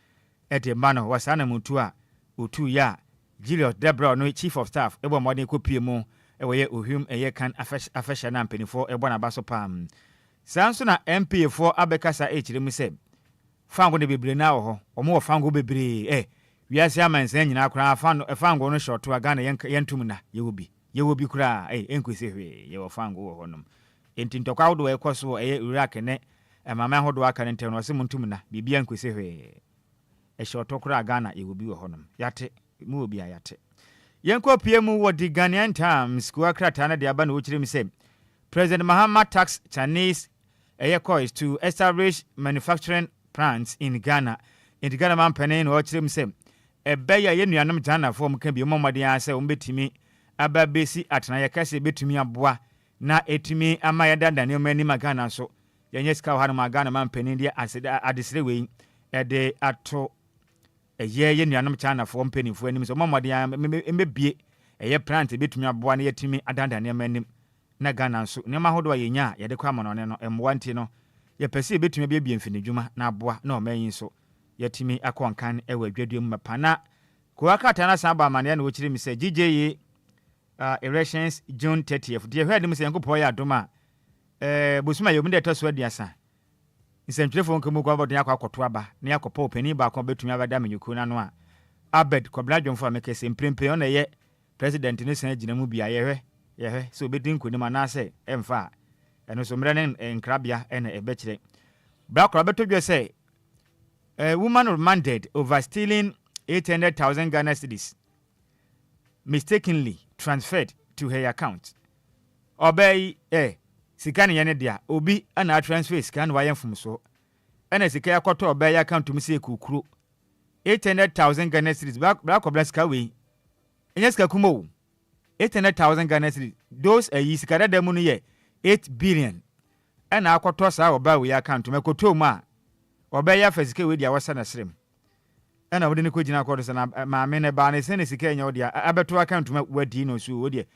Speaker 3: ete mano wasana mutu a otu ya Julius Debra no chief of staff ebo modern kopie mu ewo ye ohwim kan afahya na mpanifo ebo na baso pam sanso na MP for abekasa kyerem se fango de bebre na wo ho omo wo fango bebre wiase amansa nyina akora fango no short to Ghana yentum na yewobi kura enkwese hwe ye wo fango wo honom enti ntokwa wodo ekoso Iraq ne mama hodo aka ne ntem no se muntum na bibia enkwese hwe short to kura Ghana yewobi wo honom yate mu obi ayate yenko pie mu wo di Ghanaian Times ku akrata na de aba na wo kyerem se President Muhammad tax Chinese Enquires to establish manufacturing plants in Ghana. In the Ghana man penin or chim sem. A beya yenuanum Ghana form can be momadia say umbetimi aba besi atna yakase betumi aboa na etumi amaya danda ne mani magana so yenyeska hanu magana man penin dia adesre we e de ato yenuanum Ghana form penin fo anim so momadia mebie eye plant betumi aboa na yetumi adanda ne mani na Ghana so ne mahodo yenya ye de kwa monone no emwanti no ye pese betumi bia mfinidwuma na aboa na omanyin so yetimi akonkan ewa dwadum mapana ko akata na saba amane na wo kire mi se GJE elections June 30th de hwade mi se yankopɔ ya adoma bosuma yom de toso aduasa nsentwefo nkamu kwa bodon akwakoto aba na yakɔpɔ opani ba ko betumi abada menyuku na no a Abed Kobladwonfo amekese mprempe on ye president ne san agina mu bia yehwe so bedin konim anase emfa eno so mre ne nkrabia ene ebekire brakora betodwe say a woman remanded over stealing 800,000 Ghana cedis mistakenly transferred to her account. Obey sikani yene dia obi ana transfer scan wa yemfum so. Ena sika yakoto obey account to mse kukuru 800,000 Ghana cedis black oblaska we. Enya sika kumo 800,000 Ghana cedis. Those sika da mu no ye 8 billion. Ena akoto sa obey we account mekoto ma obeya fasike we dia wasa na srem ena wode ne ko gina akodo sana maame ne ba ne se ne sika nya wode abeto account ma wadi no so wode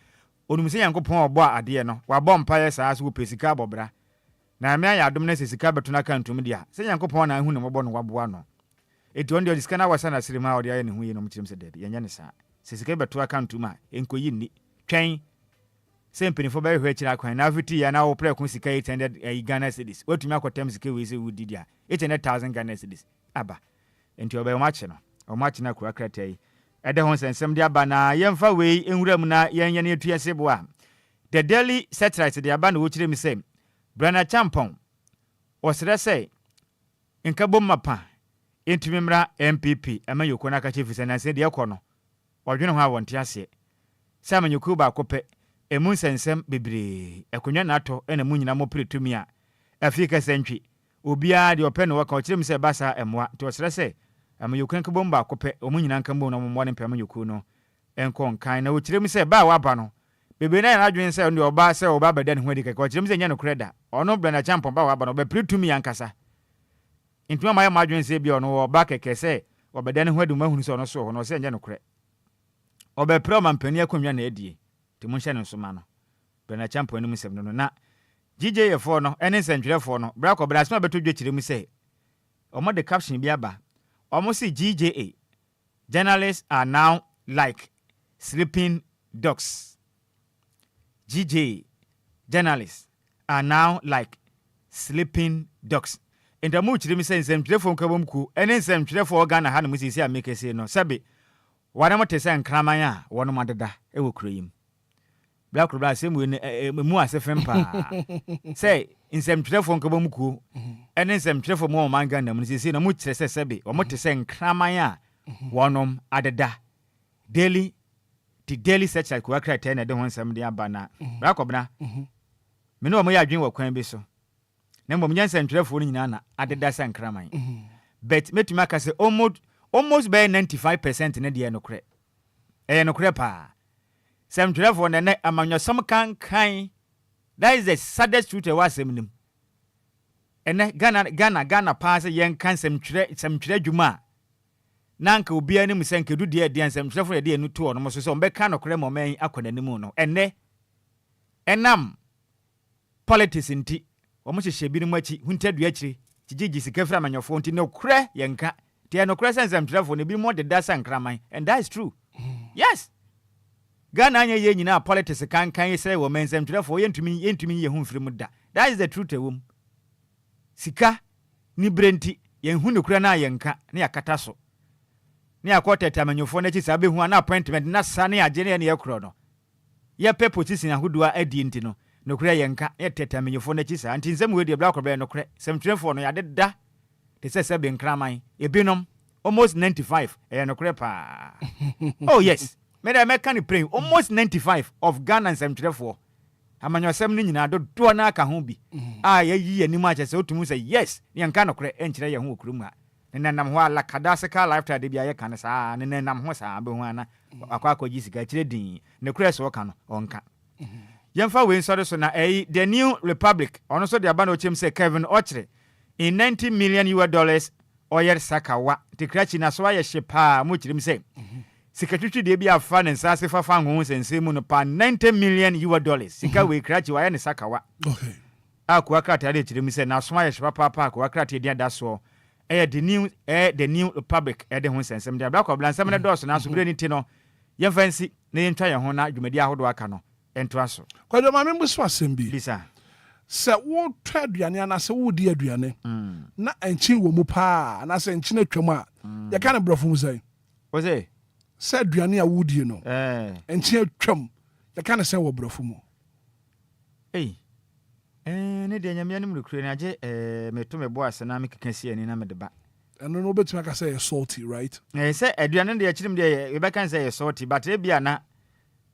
Speaker 3: onum se yankopon obo ade no wabɔ mpaye saa so pesika bobra na me aya adom ne sika beto na account mu dia se yankopon na hu ne mobɔ no waboa no eti on de sika na wasa na srem a wode aye ne hu yi no mtirim se dabi yenya ne saa se sika beto account ma enkoyi ni twɛn se mpenifo ba hwe kira kwan na afiti ya na wo pre ko sika 800 Ghana cedis watumi akotem sika we se wudi dia 800,000 Ghana cedis aba enti oba o match na kura krata yi ede hon sensem dia aba na yemfa we enwuram na yenye ne etuase bo a the daily satellite dia aba na wo kire mi se Brana Champon osre se nkabom mapa entumi mra MPP ama yoko na ka chief senase dia kɔ no odwene ho awonte ase se amanyoku ba kope emu sensem bebre ekonwa na ato ena mu nyina mo pretumi a afika sentwi Obia de open work o kirem se basa emwa to osre se amayokun ka bomba kope o mu nyina nka mbo no mo ne pem yoku no enko nkan na o kirem se ba wa ba no bebe na adwen se no oba se oba beda ne ho adi ka o kirem se nya no kreda ono Brana Champon ba wa ba no be pretumi yankasa intuma ma ya madwen se bi ono oba keke se obeda ne ho adi mahunu se ono so ho no se nya no kre oba pre o mampani akonwa na adie timu hye ne nsoma no Brana Champon no musem no na GJE for no ene sentwerefo no brako brasma beto dwekire mu se omo de caption bi aba omo si GJE journalists are now like sleeping dogs. GJE journalists are now like sleeping dogs. Enda mu kire mu se sentwerefo nkabom ku ene sentwerefo Ghana ha no musisi amekese no sabe wana mo tese nkraman a wono madeda e wo kurayim Black Rubber same mu asefem pa say insem trefo nkabom ku ene insem trefo mo manga na mu sisi na mu kyerese sebe o mo te se nkraman a wonom adeda daily search like wa krata na de ho nsem de aba na Black Rubber me no mo ya adwen wa kwan bi so na mo nyansem trefo no nyina na adeda se nkraman but metuma ka se almost by 95% ne de no kre no kre pa Sam trefo na ne amanyo som kan that is the saddest truth was semnim ene Ghana pass yen kan sem tire dwuma nanka obia ni musenke du de sem trefo de enu to no so be kan okre mo man akona nimu no ene enam politics nti omo hye bi no machi huntadu akiri gigi sika fra manyofo nti no kra yenka tie no kra sense mtrefo ne bi mo de da sankraman and that is true. Yes, Ghana anya ye nyina politics kan say wo mensem mtrefo yentumi ye hu mfiri mu da. That is the truth ewum. Sika ni brenti yen hu ne kra na yenka ne yakata so ne akoteta manyofo na chi sabe hu na appointment na sane agene ne yakro no ye pe position ahodoa adi nti no nokure yenka ye teta manyofo na chi sa nti nsem we de black obe nokure semtrefo no yade da te se be nkraman ebinom almost 95 nokure pa. Oh yes, me da make can pray almost 95 of Ghana semtrefo amanyosem ni nyina do na aka ho bi ye yi anim a chese otumu say yes yenka nokure enkyere ye ho okurum ha nenam ho ala kadasika lifestyle de bia ye kan sa nenam ho sa be ho ana akwakoji sika kyere din ne kure so ka no onka yemfa we nsore so na the New Republic ono so de aba na ochem say Kevin Ochre in $90 million oyer sakawa tikrachi na so aye hyepa mo kyirim say sika twitwi de bia fa ne nsa se fa ho sense mu no pa $90 million sika we krachi wa ye ne sakawa.
Speaker 1: Okay,
Speaker 3: akwa krata de kyirim say na so aye hyepa papa akwa krata de da so the New Republic de ho sensem de abla kwabla nsem ne dos na so bre ni ti no ye fancy ne ntwa ye ho na dwumadi ahodo aka no ento aso
Speaker 1: kwado ma membu so asem bi
Speaker 3: lisa
Speaker 1: se wo twa aduane ana se wo di aduane na enchi wo mu pa na se enchi na twam a ye ka na brofo mu sai
Speaker 3: o say
Speaker 1: se aduane a wo di no enchi atwam ye ka na se wo brofo mu
Speaker 3: ne de nyamia nim rekure na age meto mebo asena me keka si ani na me deba
Speaker 1: eno no betima ka say salty, right?
Speaker 3: Say aduane de achirim de we can say salty, but e bia na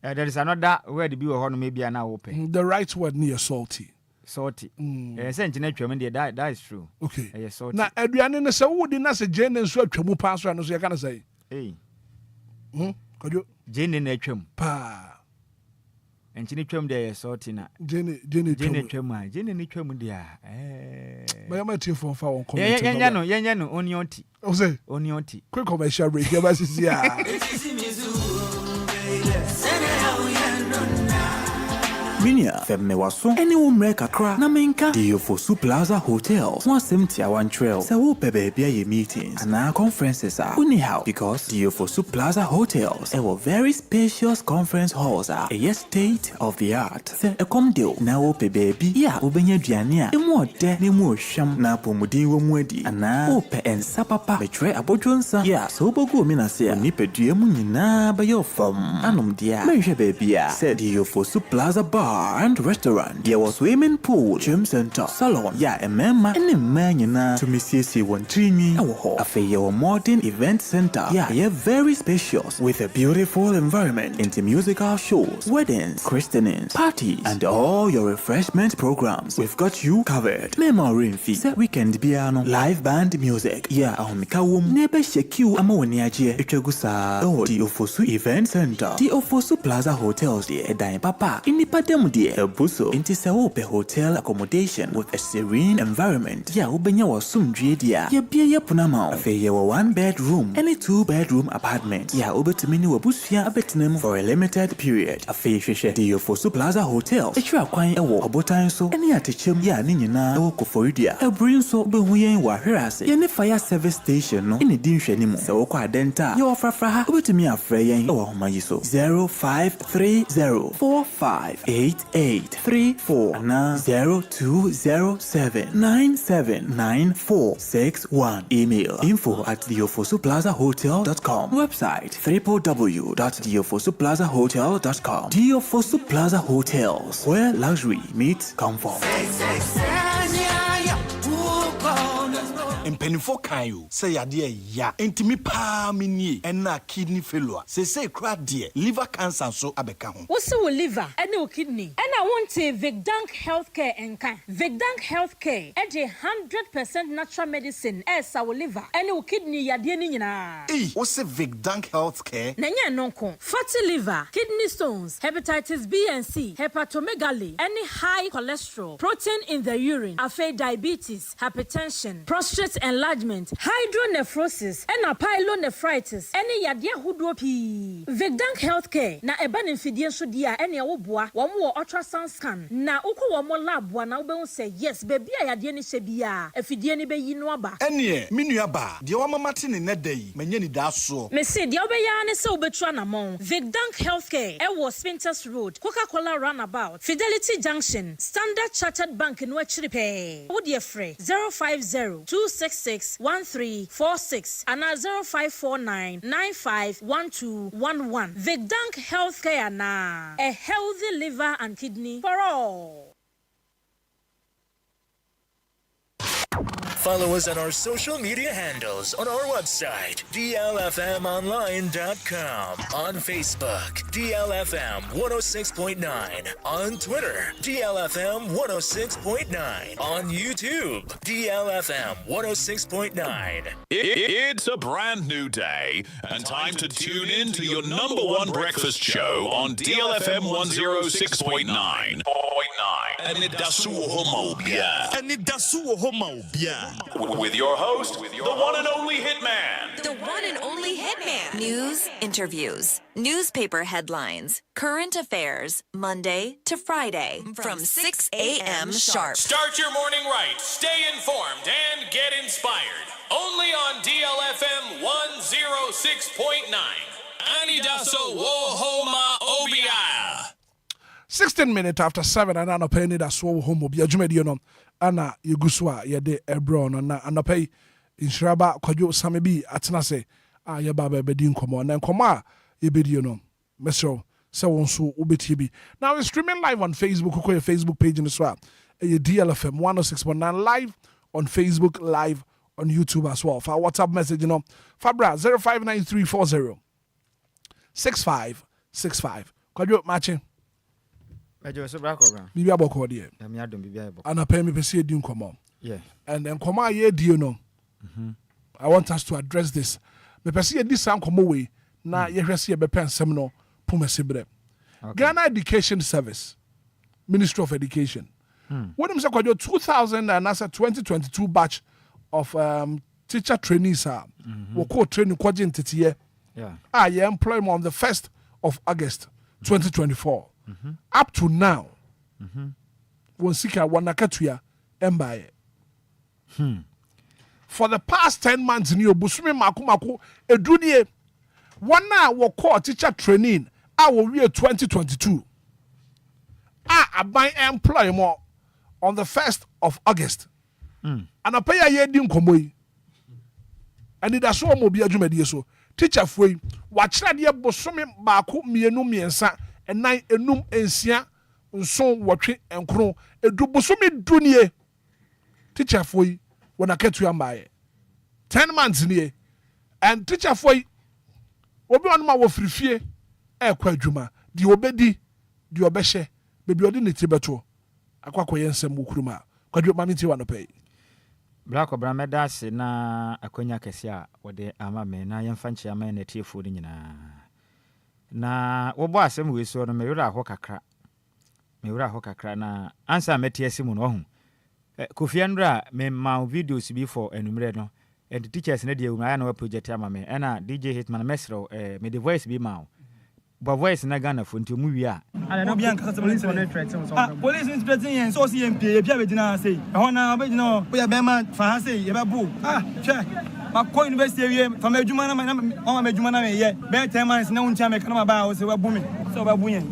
Speaker 3: there is another word bi wo ho no me bia na wo pe
Speaker 1: the right word near salty
Speaker 3: say nchine twam de that is true.
Speaker 1: Okay,
Speaker 3: salty
Speaker 1: na aduane ne se wo di na se jene nso atwamu pa so no so ye ka na say kojo
Speaker 3: jene na atwam
Speaker 1: pa
Speaker 3: enchine twam de salty na
Speaker 1: jene
Speaker 3: twam a jene ni twam de a
Speaker 1: ba ma tie for fa won comment
Speaker 3: yenya no onion tea
Speaker 1: o say
Speaker 3: onion tea
Speaker 1: quick commercial break ya ba sisi a
Speaker 4: Minia femme waso ene wo mre kakra na menka Diofosu Plaza Hotels one semti awan trail se wo pe baby ye meetings and conferences are anyhow because Diofosu Plaza Hotels a very spacious conference halls are a state of the art se come deal na wo pe baby ya obenya duane a emu ode na emu ohwam na pomudin wo mu adi ana wo pe ensa papa betre abodwonsa ya so bogu mi na se ni pedue mu nyina ba yo fam anom dia menhwe baby a se Diofosu Plaza Bar and restaurant. There was swimming pool, gym center, salon. Yeah, a mema and a man to Missy one trini. A fair modern event center. Yeah, very spacious with a beautiful environment into musical shows, weddings, christenings, parties, and all your refreshment programs. We've got you covered. Memory fee, weekend piano, live band music. Yeah, Mikawum, nebe shekiu amawaniaje, Echegusa, Diofosu Event Center, Diofosu Plaza Hotels, the Edine Papa, in the Padem. A buso into Saope hotel accommodation with a serene environment. Ya ubenya wa sumdrie dia. Ya bia ya punama. Afe ya wa 1-bedroom and a 2-bedroom apartment. Ya ubetumini wa busfia abetinem for a limited period. Afe sheshe Diofosu Plaza Hotel. Echwa kwanye ewo abotan so. Eni atechem ya ninyina ewo koforidia. Ebrin so behuyen wa hirase. Ya ne fire service station no. Eni dinhwe ni mo. Se wo kwa adenta. Ya wafrafraha. Ubetumi afre yen ewa humayiso. 0530458834 na 0207979461. Email info@diofosuplazahotel.com. Website www.diofosuplazahotel.com. Diofosu Plaza Hotels, where luxury meets comfort.
Speaker 22: Mpenifo kayo say yade ya entimi pa mini na kidney failure say kra de liver cancer so abeka ho
Speaker 5: wo se wo liver ene wo kidney ena wonte Vigdank Healthcare enka Vigdank Healthcare e de 100% natural medicine esa wo liver ene wo kidney yade ni nyina
Speaker 22: wo se Vigdank Healthcare
Speaker 5: na nya nonko fatty liver, kidney stones, hepatitis B and C, hepatomegaly, any high cholesterol, protein in the urine, diabetes, hypertension, prostate prostate enlargement, hydronephrosis, and pyelonephritis, any yadia hudopi. Vigdank Healthcare, na eban infidian sudia, any awobwa, one more ultrasound scan. Na uko one more lab, one album say yes, baby, I had any sebia, if you didn't be yinwaba.
Speaker 22: Any, minuaba, the Oma Martin in that day, Anidaso.
Speaker 5: Messi, the Obia is so betrana among Vigdank Healthcare, Ewo Spinters Road, Coca-Cola Runabout, Fidelity Junction, Standard Chartered Bank in Wechiripe. Would you free 050-266-1346 and 0549-951211. Vigdank Healthcare na a healthy liver and kidney for all.
Speaker 6: Follow us on our social media handles on our website, DLFMonline.com, on Facebook, DLFM 106.9, on Twitter, DLFM 106.9, on YouTube, DLFM 106.9.
Speaker 7: It's a brand new day and time to tune in to your number one breakfast show on DLFM 106.9. Anidaso Wɔhɔ. Anidaso Wɔhɔ. With your host, the one and only Hitman.
Speaker 10: The one and only Hitman. News, interviews, newspaper headlines, current affairs, Monday to Friday from 6 a.m. sharp.
Speaker 6: Start your morning right, stay informed, and get inspired. Only on DLFM 106.9. Anidaso Wɔhɔ Obia.
Speaker 1: 16 minutes after 7 and I pay Anidaso Wɔhɔ Obia. Jumediono. Ana yeguswa yede ebron na anopai inshiraba kwadwo samebi atenase ye baba bedi nkomo na nkoma yebedi no mesro se wonso ubeti bi. Now we're streaming live on Facebook, ko your Facebook page in so a DLFM 106.9 live on Facebook, live on YouTube as well. For our WhatsApp message, Fabra 059340 6565. Kwadwo matching. Bibi aboko de. And I pay me pese di nkomo.
Speaker 3: Yeah.
Speaker 1: And then nkomo aye di I want us to address this. Me pese di san nkomo we na ye hwese ye bepen sem no pumesebre. Ghana Education Service, Ministry of Education. When I'm saying 2022 batch of teacher trainees are training kwajin titiye.
Speaker 3: Yeah.
Speaker 1: You employ them on the 1st of August 2024. Up to now, wanakatuya embaye. For the past 10 months, in your busumi maku edudie wana wako teacher training. I will read 2022. I buy employ more on the 1st of August. And I pay a year dim komoi. And it has so mobile jumedi teacher free. Watch that year busumi maku mienu miensa. And nine enum ensia nson watwe enkro edu bosome dunie teacher foi wona ketu ambaye 10 months nie and teacher foi obi onuma wo frifie ekwa adwuma di obedi di obehye bebi odi ne tibeto akwakọ yensem ukuruma kwadwo mamiti wanopai
Speaker 3: Black Obrameda se na akonya kese a wode ama me na yemfa nche ama na tiefo ni nyina na wobo asem we so no mewura ho kakra na ansa metie simu no ho Kofi Andra me ma videos bi for enumere no and teachers na dia umaya na project ama me na DJ Hitman mesro me the voice bi ma but voice na Ghana fo nti mu wi a
Speaker 11: Obia nka police on threatening police is threatening and so CMP e bia be gina say e hona be gina o ya be ma fa say e be bu che ma university area from adwuma na ma adwuma na me ye be 10 months na uncha me kana ba o se wa bu me so ba bu yen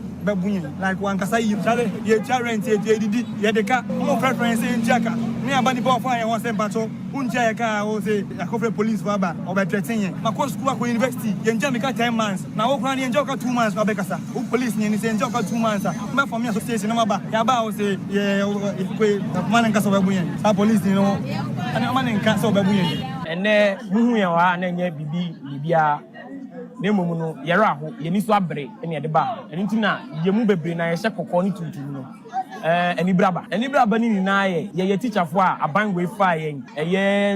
Speaker 11: like one kasa yi chale ye rent ye didi ye de ka mo preference in jaka ni abani bo fa ye won se bato uncha ye ka o se akofre police for ba o be threaten ye ma ko school ko university ye nja me ka 10 months na wo kran ye nja ka 2 months na be kasa o police ni se nja ka 2 months me for me association na ma ba ya ba o se ye ko man nka so ba bu ye sa police ni no ana man nka so ba bu ye ene muhu ye wa na nya bibia Nemo no yera ho ye ni so abre ene de ba eni ntina ye mu bebre na ye hye kokko ni tuntum no eni braba ni na ye teacher fo a aban we fa ye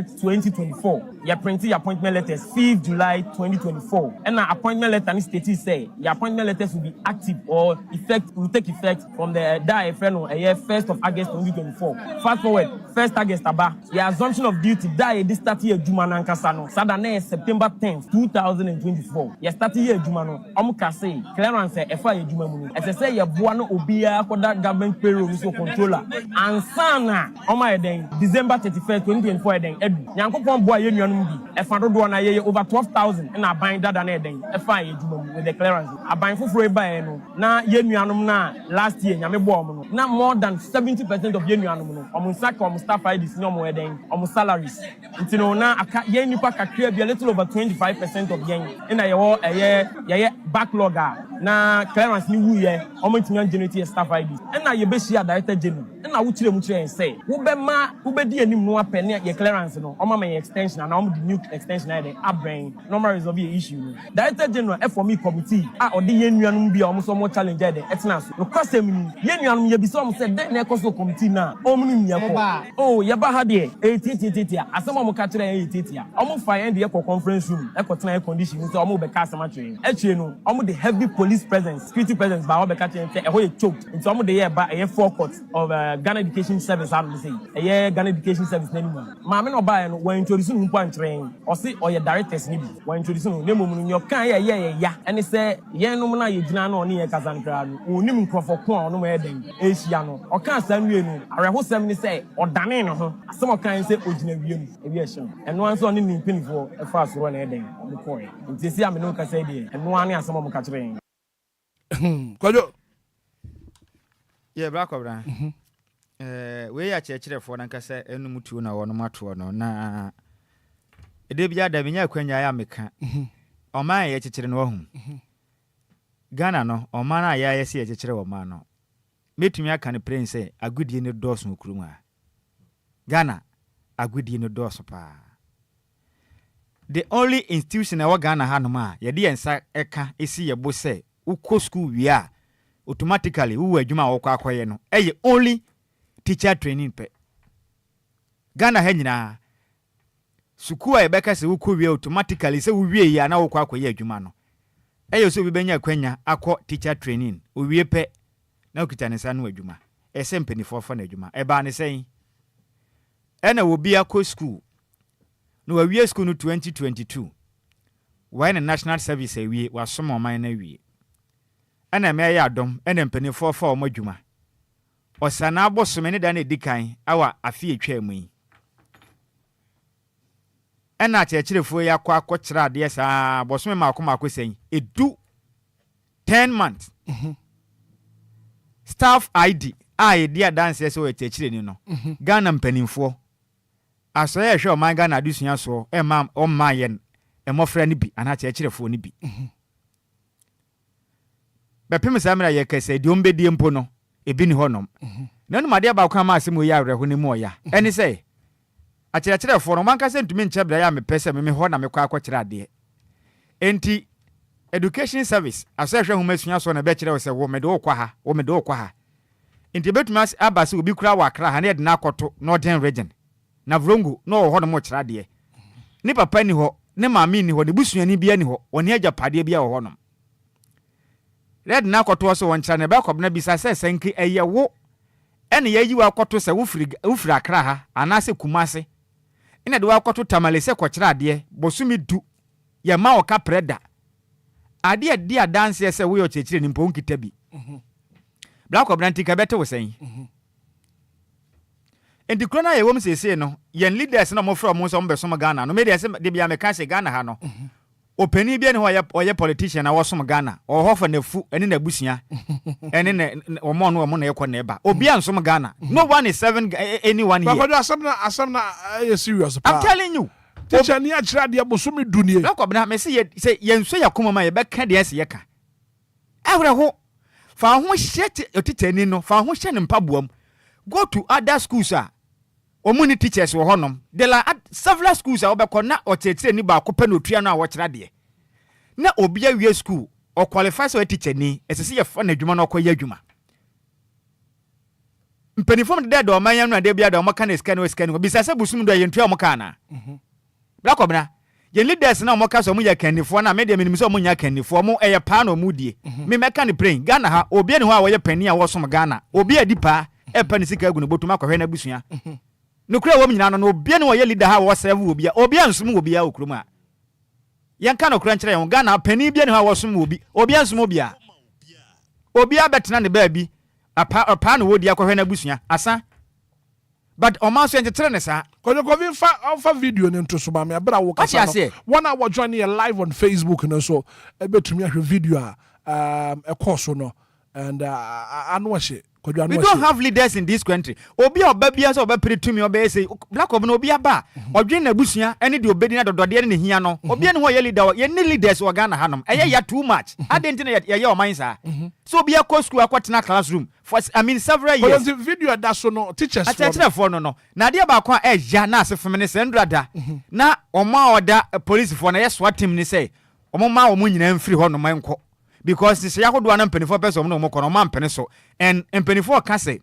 Speaker 11: 2024 ye print your appointment letters 5th July 2024 and appointment letter ni state say your appointment letters will be active or will take effect from the day friend 1st of August 2024 fast forward
Speaker 14: 1st August aba the assumption of duty die this start year adwuma nankasa no sada na September 10th 2024 ye start year adwuma no omuka say clearance e fa adwuma mu no ese say ye boa no Obia koda government payroll so controller ansana oma eden December 31st 2024 eden edu nyankopon boa ye nuanum bi e fa dodo na ye over 12,000 na aban dada na eden e fa adwuma mu with the clearance aban foforo e ba no na ye nuanum na last year nyame boa mu no na more than 70% of ye nuanum no omo saka omo staff IDs no mo eden omo salaries ntino na aka ye nipa kakra bi a little over 25% of yen na ye backlog na clearance ni wu ye omo ntino generate staff IDs na ye be share director general na wo kire mu kire say wo be ma wo be di anim no apene ye clearance no omo ma extension na omo the new extension na dey abrain normal resolve your issue no director general for me committee ode ye nuanum bi omo so mo challenge dey etna so no kwasem ni ye nuanum ye bi so omo say dey na ekoso committee na omo ni ye ko ye ba ha de 18 asema mo ka kire 18 omo fa end ye conference room e ko tena air condition so omo be ka asema kire e no omo the heavy police presence security presence ba omo be ka kire e ho ye choked nti omo de ye ba e forecourt of Ghana Education Service am say e Ghana Education Service na nimu ma me no ba no when introduce no mpo ankyerɛ o se o ye directors ni bi when introduce no nemu no nyo kan ye ya ene se ye no na ye gina na oni ye kasa nkra no onim nkrofo ko a ono ma eden e hia no o kan sanwe no arehosem ni se odane no ho asem o kan se ogina wiem e wi ehye eno anso oni ni mpinifo e fa asoro na eden o ko ye nti se ameno kasa de eno ane asem o mo ka kyerɛ
Speaker 1: kwajo
Speaker 3: ye bra kwabra we ya kyerɛkyerɛfo na nkasa enu mutuo na wono mato no na ede bia da benya kwanya ya meka oman ye kyekyere no wahu Ghana no oman na ya yesi ye kyekyere oman no metumi aka ne prince agudie ne dɔso okurum a Ghana agudie ne dɔso pa the only institution na Ghana ha no ma ye de yensa eka esi ye bo se ukɔ school wi a automatically wo adwuma wo kwa akoye no eye only teacher training pe Ghana ha nyina suku a yebeka se wo wi automatically se wo wie ya na wo kwa akoye adwuma no eye so bi benya kwanya akɔ teacher training o wie pe na okita ne sa no adwuma ese mpanifo fa na adwuma e ba ne sen ena wo bi akɔ school no wa wie school no 2022 why na national service awie wa som oman na wie ena me ya adom ena mpanifo fa o madwuma osana abosome ne da na edikan awa afi etwa mu yi ena kyerɛkyerɛfo ya akɔ akɔkyerɛ ade saa bosome makoma sen edu 10 months staff ID edi dance so kyerɛkyerɛ ni no Ghana mpanimfo aso ye hwe o man Ghana adusua so ema o man yen emofra ni bi ana kyerɛkyerɛfo ni bi bepem samira ye kese di ombedie mpo no ebi ni honom na no made aba kwa ma asem oyi awreho ni mu oya eni say akyerɛkyerɛfo no man ka se ntumi nkyebra ya mepese me ho na mekwa akɔkyerɛ ade enti education service aso hwe humasua so na be kyerɛ se wo me de okwa ha enti betuma abase obi kura wa akra ha na de na akoto northern region na vrongo no ho no mo kyerɛ ade ni papa ni ho ne maami ni ho ne busuani bia ni ho oni agapade bia ho no red na akoto so won kyerɛ ne be kɔbna bisa se senke eye wo ene yayi wa akoto se wo firi akra ha anase kumase ina de wa akoto tamale se kɔkyerɛ ade bosumi du ye ma o ka preda ade dia dance se wo yo kyerɛ ni mpo nkita bi black obranti ka bete wo sen enti krona ye wom sese no yen leaders na mo fra mo so mo besom Ghana no me de se de bia me ka se Ghana ha no opani bia ne ho ye politician na wo som Ghana o ho fa na fu ene na busua ene na o mo no na ekɔ na eba obi ansom Ghana no one is seven anyone here
Speaker 1: but asam na serious
Speaker 3: I'm telling you
Speaker 1: teacher ni akira de abosomi dunie
Speaker 3: black obna me se yen so yakoma ma ye be ka de ase ye ka awre ho fa ho hye otitani no fa ho hye ne mpaboam go to other schools omuni teachers wo honom there are several schools obekọ na otetire ni ba akopɛ na otua no a wo kyerɛ de na obi awie school o qualify so teacher ni esese ye fa na adwuma na okoye adwuma mpanifom de da o manyan no de bia da o maka na scan bisa se busum do ye ntua o maka na black obna ye leaders na o maka so mo ya kanifo na me de minim so mo nya kanifo mo eye pa na o mu die me meka ne brain Ghana ha obi ne ho a wo ye pani a wo som Ghana obi adi pa e pa ne sika agu no botuma kwahwe na busua no kura wo nyina no obia no ye leader ha wo serve obia nsum obia okruma yanka no kura nkyere yon Ghana pani bia ne ha wo som obia nsum obia betena ne baabi apa no wodi akohwe na busua asa but o ma so entetre ne sa
Speaker 1: kojo fa video ne nto so ba me abra wo kasa no one hour join here live on Facebook no so ebetumi ahwe video a course no and anwashe
Speaker 3: we don't have leaders in this country obi obabia so obapre tumi obe say black of no obi aba odwen na busua ene de obedi na dodode ne hia no obi ne ho ye leader ye ne leaders wo Ghana hanom eye ya too much identity ye o man sa so obi akọ school akwatena classroom for several years
Speaker 1: but the video that so no teachers
Speaker 3: for no na de ba kwa ya na asefem ne sendrada na oma oda police for na ye SWAT team ni say omo ma omo nyina mfiri ho no man kọ because this yahodo na mpenifo person no mo kono ma mpene so and mpenifo ka say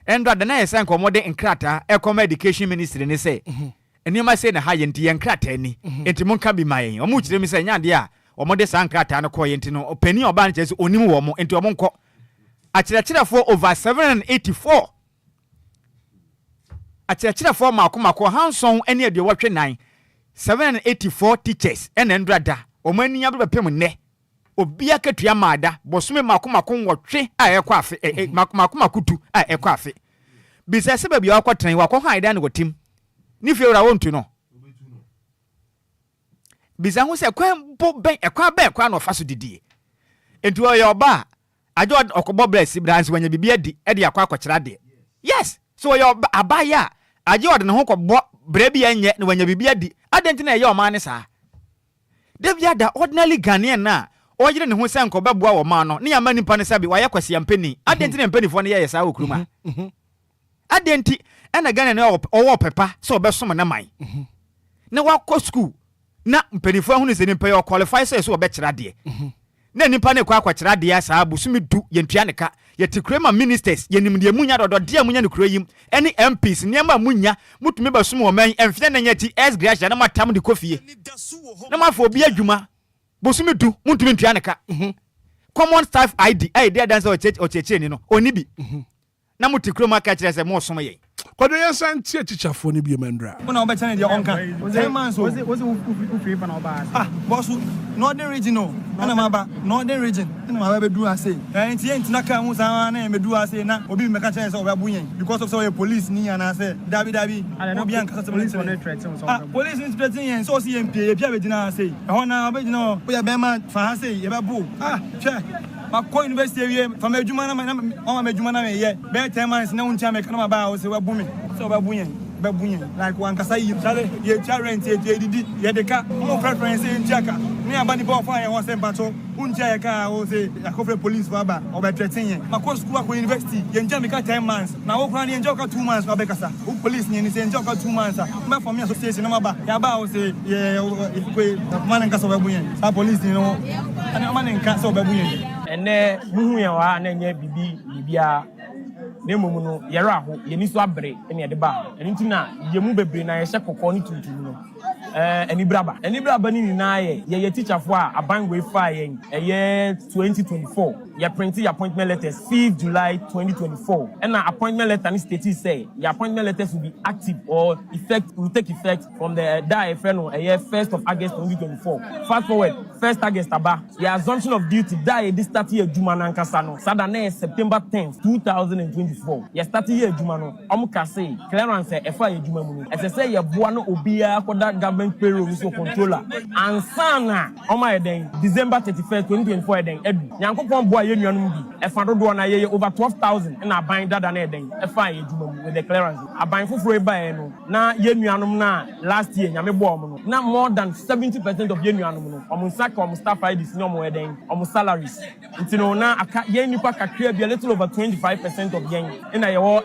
Speaker 3: endra de na yesa nkomode nkrata ekom education ministry ni say enima say na ha ye nti ye nkrata ni enti monka bi mayen omo kire mi say nya de a omode san nkrata no ko ye nti no opani oba na chese onim wo mo enti omo nko akyerɛkyerɛfo over 784 akyerɛkyerɛfo makoma hanson ene ade wɔtwe 9 784 teachers ene endra da omo ani abro bepem ne Obia ketua maada bosome makoma nwotwe a ekwa afe makoma kutu a ekwa afe bisa se bia akotran wakọ haida ne gotim ni fiewra wontu no bisa hu se kwan bo ben ekwa na ofaso didie entu oyo ba ajo okobo bless branch wanya bibia di e de akwa akokyera de yes so oyo abaya ajo de ne ho kobo brebia enye ne wanya bibia di adenti na ye o man ne sa devia da ordinary Ghanaian na oyire ne ho se nko beboa wo ma no ne ya mani pa ne sabi waye kwase yampeni adenti ne mpeni fo ne ye saa okruma adenti ena Ghana ne owo pepa so obesom na man ne wakọ school na mpeni fo hu ne se ne mpa yo qualify so obekira de na nipa ne kwa akwakira de saa busumi du yentua ne ka yetikrema ministers yenimde munya dodo de munya ne kuro yim ene MPs niam munya mutumi basum wo man emfie na nyati s gracia na matam de kofie na mafo obi adwuma busumi du mutumi ntua ne ka common staff ID dey dance o cheche ni no oni bi na mutikroma ka kire se mo som ye
Speaker 1: kodo yensan tie teacherfo ni bi mandra
Speaker 11: una obechane de onka 10 months was free for na oba boss northern region no na maba northern region na maba be do ase enti na ka hu san na me do ase na obi me ka chane se oba bunyen because of so police ni ana se dabi obi an ka se police on threat police is threatening yen so see MP e bia be dina ase e hona obi dina o ya be man fa ase e be bu che Mako university we from adwuma na on adwuma na me ye be 10 months na uncha me kana ba o se wa bumi so ba bunyen like one kasa yi sale ye rent ye didi ye de ka mo preference in chaka me abani bo fa ye won se mpato uncha ye ka o se akofre police for ba o be threaten ye Mako school ko university ye nja me ka 10 months na wo kran ye nja ka 2 months o be kasa o police ni se nja ka 2 months me for me association na ba ya ba o se ye ko man nka so ba bunyen sa police ni no ani man nka so ba bunyen ene muhu ya wa na nya bibia ne momu no yere aho yeni so abre ene ye de ba eni ntina yemu bebre na ye hye kokko ni tuntum no eni braba ni na ye teacher fo a aban we fa ye 2024 ye print your appointment letters 5th July 2024 and appointment letter ni state say your appointment letters will be active or will take effect from the DLFM no 1st of August 2024 fast forward 1st August aba your assumption of duty this start year juma na nkasa no sada na September 10th 2024 your start year juma no omuka say clearance efa ye juma mu no say ye boa no obia koda government payroll so controller and sana oma eden December 31st 2024 eden edu nyankopon boa ye nuanum bi efa dodo na ye over 12,000 na aban dada na eden efa ye juma mu with the clearance aban foforo eba ye no na ye nuanum na last year nyame boa omo no na more than 70% of ye nuanum no omo saka omo staff IDs no mo eden omo salaries ntino na aka ye nipa kakra bi a little over 25% of yen na ye wo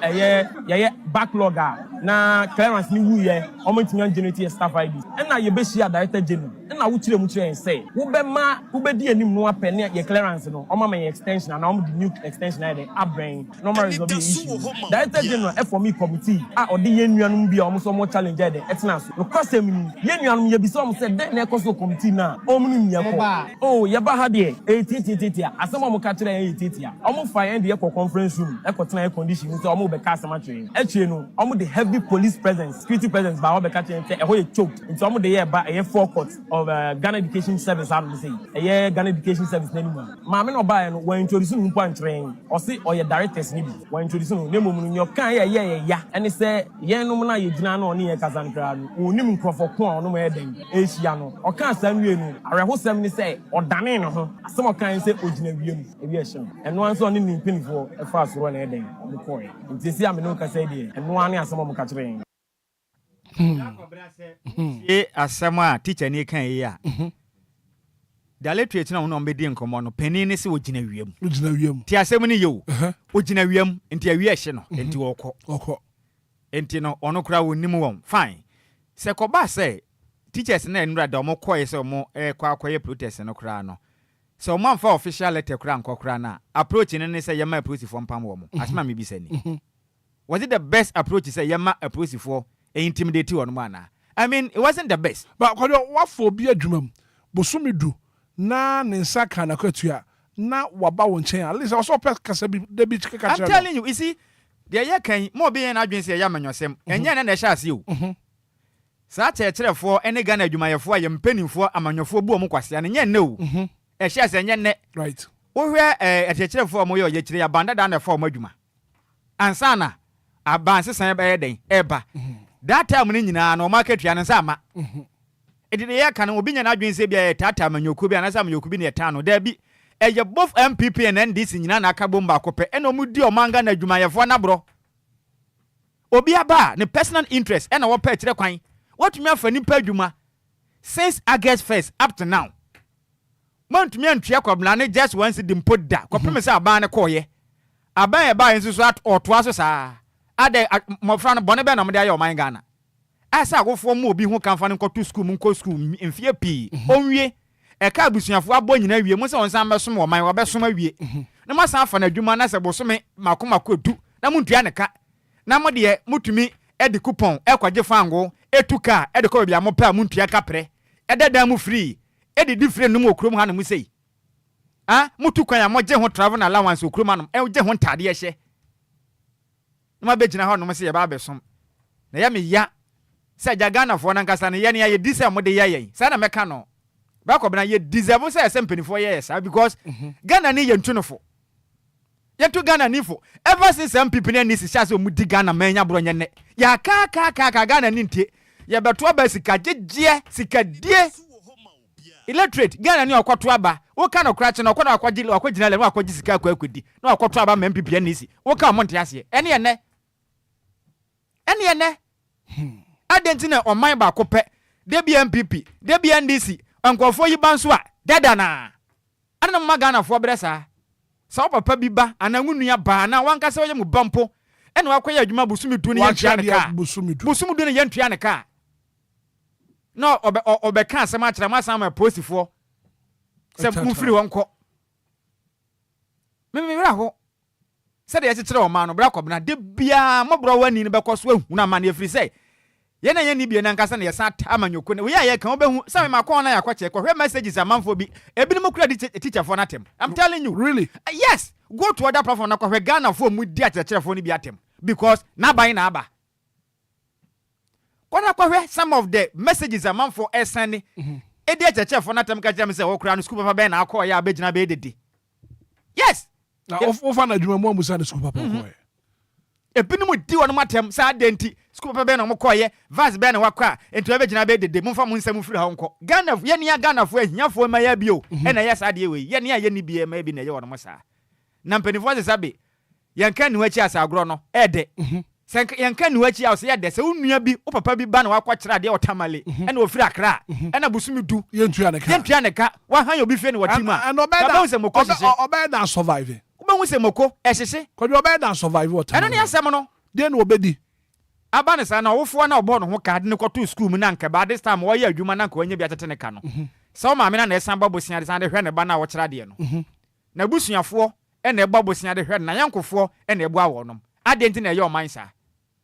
Speaker 11: ye backlog na clearance ni wu ye omo tinyan generate staff IDs na ye be share director general
Speaker 14: na wo kire mu kire say wo be ma wo be di anim no apene ye clearance no o ma me extension and o the new extension na dey abrain normal resolve issue director general for me committee o de ye nuanum bia o so mo challenge dey etna so no kwasem ni ye nuanum ye bi so mo say den na ekoso committee na o mu ni ko oh ye ba ha de etititia asema mo ka kire etitia o mo fa end ye conference room e ko tena air condition so o mo be ka asema twin e no o mo the heavy police presence security presence ba o be ka twin e ho ye choked into o mo the ye ba e forecourt of Ghana Education Service how to say Ghana Education Service na nimu ma me no ba no when introduce no mpo antren o say o ye directors ni bi when introduce no nemo mu no kan ya ene say ye no na ye gina no ne ye kazan kra no onim nkrofo ko a no ma eden ehia no o kan san wie no arehosem ni say o dane no ho asem o kan say ogina wie mu e wie hye eno an so ne ni pinifo e fa soro na eden o ko ye ntisi a me no ka say de eno an asem o mo ka kire
Speaker 3: asama teacher ni kan yi a da literate na won be di nkomo no pani ne se ogina wiem ti asem ni yo ogina wiem nti awie hye no nti wokọ nti no ono kra wonim won fine se ko ba se teachers na enura da mo koye se mo kwa akoye protest no kra no so mo amfa official letter kra nkokra na approach ne se yema approach for mpam wo mo asma me bi se ni was it the best approach say yema approach for intimidate on mana? I mean, it wasn't the best. But what for be a drum? Bosumidu na ninsa kana kwetua na waba wonchen. At least also kasabi debi chika. I'm telling you, see, the year can more be an agency yamanyosem. And yan and shall see you. Such a chair for any Ghana Jumaya for yam penny for amanyofo bo mukwasi and yen no. A shares and yen right. Over a chair for moyo yetri abandoned down the form Juma. And sana abanse san ba yeden eba. That time ni nyina no market ya nsa ama edide ye kan obi nya na adwense bia tata manyoku bia na sa manyoku bi na eta no da bi eye both MPP and NDC nyina na aka bomba akopɛ ena mu di omanga na adwumayefo na bro obi aba ne personal interest ena wo pa kire kwan watumi afa nipa adwuma since August 1st up to now mantumi antua kwabla ne just once dimpo da kopem se aba ne koye aba e ba enso so oto aso saa ade mofra no bone be na mo de aye o man Ghana asa agofo mo obi hu kanfa ne nkoto school mu nko school mfie pi onwie e ka abusuafo abo nyina wie mo se onsan besom o man wo besom awie na mo san afa na adwuma na se bosome makomako edu na mo ntua ne ka na mo de mutumi e de coupon e kwaje fango etuka e de ko bia mo pa mo ntua kapre e dada mu free e de different no mo okrom ha na mo sei mutukwan ya mo je ho travel allowance okrom ha no e je ho ntade ye hye ma begina ho no mo se ye ba besom na ya me ya se Ghana fo na nkasa ne ye ne ya dise mo de ye sa na meka no ba ko bena ye deserve se se mpanifo ye sa because Ghana ni ye ntunofo ye to Ghana ni fo ever since some people ne si sha se mu di Ghana manya bro nye ne ya ka Ghana ni ntie ye beto aba sika jeje sika die illiterate Ghana ni okwoto aba wo ka no krache no okwono akwagina le no akwagi sika akwadi no okwoto aba MPP ne si wo ka mo nte ase ene adentina oman ba kopɛ de bi MPP de bi NDC ankofo yi banso a dada na ana ma Ghana fo bresa sa papa bi ba ana ngunua ba na wanka se oye mu bampo ene wakoya adwuma busumidu ne yantua ne ka busumidu ne yantua ne ka no obe kan se ma kira ma san ma posifo se mu firi wonko me ra ho se de ye kire o ma no bra kobna de bia mo bro wani ne bekoso ehuna ma ne firi se ye na ye ni bia na nkasa na ye sa amanyoko ne we ya ye kan obehu sa me makon na yakwache ko hwe messages amanfo bi ebi mo kura di teacher for natem I'm telling you really yes go to other platform na ko hwe Ghana for mu di teacher for ni bi atem because na ban na aba kona ko hwe some of the messages amanfo esane e di teacher for natem ka jam say wo kura no school papa ben na akọ ya abegina be dede yes
Speaker 1: na ofa na dwuma mo amusa na school papa ko
Speaker 3: ebinimu di wono matem sa denti school papa be na mo koye vas be na wakwa enti abegina be dede mo fa mo nsam firi ha nko Ghana ye ne ya Ghana fo ahiafo ma ya bio e na yes ade we ye ne ya ye ni bie ma bi na ye wono mo sa na mpanifo se sabe yanka ni wachi asa agro no ede yanka ni wachi asa ya de se unua bi o papa bi ba na wakwa kira de otamale e na ofiri akra e na busumi du
Speaker 1: yentua ne ka
Speaker 3: wa han obi fe ne watima
Speaker 1: baba se mo ko obe na survive
Speaker 3: wu se moko ehhehye
Speaker 1: kwadi obe na survive what
Speaker 3: eno ne asem no
Speaker 1: de na obedi
Speaker 3: aba ne sa na wofo na obo no ho card ne kwoto school mu na nka ba this time wo ye adwuma na nka wanya bi atete ne ka no sa o maame na esan babosia de san de hwe ne ba na wo kyera de no na busuafo e na babosia de hwe na yankofo e na ebu awonom adenti na ye o man sa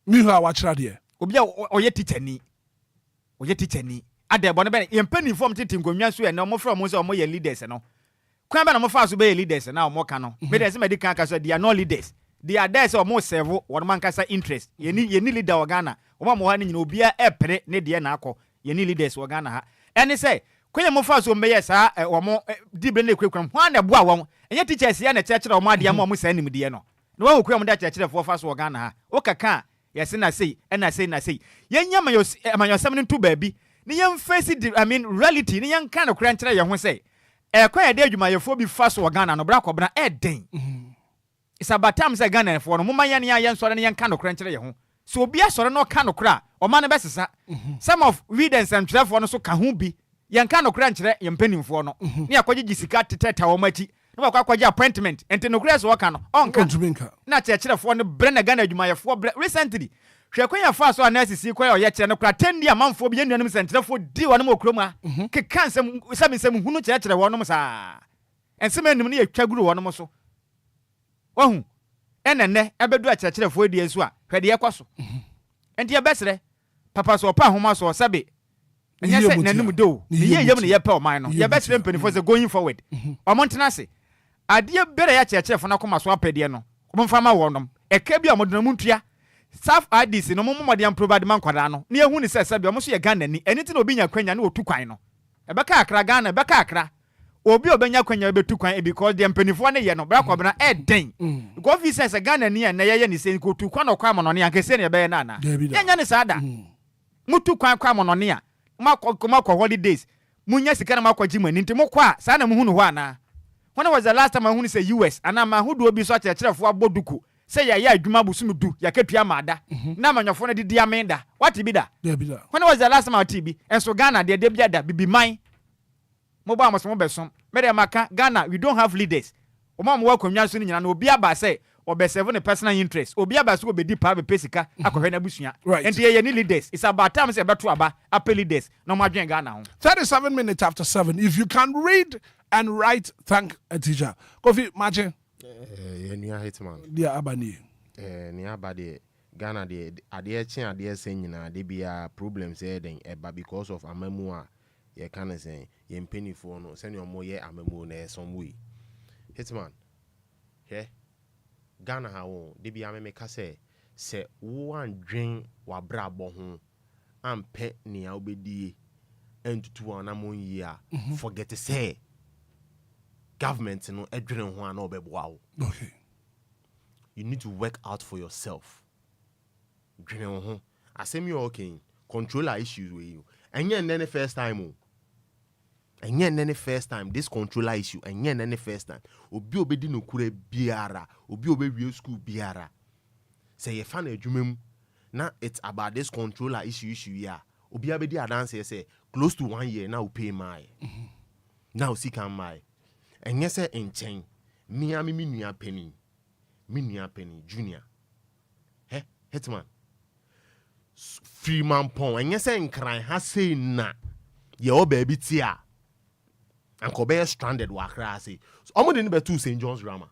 Speaker 1: mi hu a wa kyera de
Speaker 3: obi a oye teacher ni ade bo ne be yempani form tete nkonwa so e na mo from so mo ye leaders no kwan ba na mo fa so be leaders na mo ka no me de se medical ka so they are no leaders. They are there so mo serve one man kasa interest. Ye ni leader wa Ghana. O ma mo ha ni nyina obia epere ne de na akọ. Ye ni leaders wa Ghana ha. Ene say kwenya mo fa so mbeye sa o mo dibre na ekwekram. Ho na bo awon. Enye teachers ya na chekere o ma de am o mo sa nim de no. Na wa kwenya mo da chekere fo fa so wa Ghana ha. O kaka yesi na sei na sei. Ye nya amanyosam ne ntu baabi. Ni ye face reality ni ye kan no kra nkyere ye ho say. Kwenya de adwuma ye fo bi fa so wa Ghana no bra kobra den. It's about time say Ghana for no mama yan sore ne yan kan no krankyere ye ho so obia sore no kan no kra o ma ne besesa some of readers and trafo no so ka ho bi yan kan no krankyere ye mpanimfo no ne akwaje gisika teteta wo machi no akwaje appointment ente no kra so waka no onka na kyerefo no bre na Ghana adwuma ye fo recently hwe kwanya fa so analysis kwa o ye kyere no kra 10 dia manfo bi yanuanum sentrefo di wo no okroma ke kansem sabensem hunu kyere wo no sa ensem anum ne ye twaguru wo no so wahu enene ebedu a kyerefo edi enso a hwede yekoso enti ye besere papa so pa homa so sabe enye se nanum do ye yem ne ye pa o man no ye besere mpanifo se going forward omontena se ade bere ya kyerefo na koma so apede no omfa ma wonom eka bi amodonam ntua saf artiste no momode am provide man kwada no ne ehu ni se sabe omo so ye Ghana ni eniti na obi nya kwanya na otu kwan no ebeka akra Ghana ebeka akra obi obenya kwanya betu kwan because the mpanifo ne ye no bra kwabena den because fi sense Ghana ni na ye ni sen ko tu kwan no kwa mono ne ankese ne be na na nya ne sada mutu kwan kwa mono ne a makọ holidays munya sika na makọ jimani nti mokwa sa na muhunu ho ana when was the last time I hunu say US ana ma hudu obi so akyerefo aboduku say ya adwuma busum du ya ketua maada na manyofo ne didi amenda what be da when was the last time I TB enso Ghana de bia da bibi man mobile mo so mo besom mere maka Ghana we don't have leaders o ma mo wakonwa so ni nyina na obi aba say observe the personal interest obi aba so obedi pa be pesika akohwe na busua and ye ni leaders it's about time say beto aba apel leaders no ma dwen Ghana ho
Speaker 1: 37 minutes after 7 if you can read and write thank a teacher Kofi Mache
Speaker 15: Nia Hitman
Speaker 1: dia abani
Speaker 15: ni abade Ghana de ade echi ade sen nyina de bia problems den eba because of amamu a ye kan say ye mpenifo no se ne omo ye amamu na some way Hitman he Ghana ha won de bia me ka se wo andwen wa brabo ho ampe ni a obedie entutu wana mon yi a forget to say government no edwene ho ana obeboa wo
Speaker 1: okay
Speaker 15: you need to work out for yourself dwene ho asemi okay controller issues with you enye the first time enye the first time this controller issue enye the first time obi obedi no kura biara obi obewie school biara say ye fan adwumam na it's about this controller issue ya obi abedi adance say close to 1 year now pay my now see can my enye say enchen me nua penny junior Hitman Freeman pon enye say nkran ha say na ye oba bi tia anko be stranded wa kra say omo de ne be to St John's drama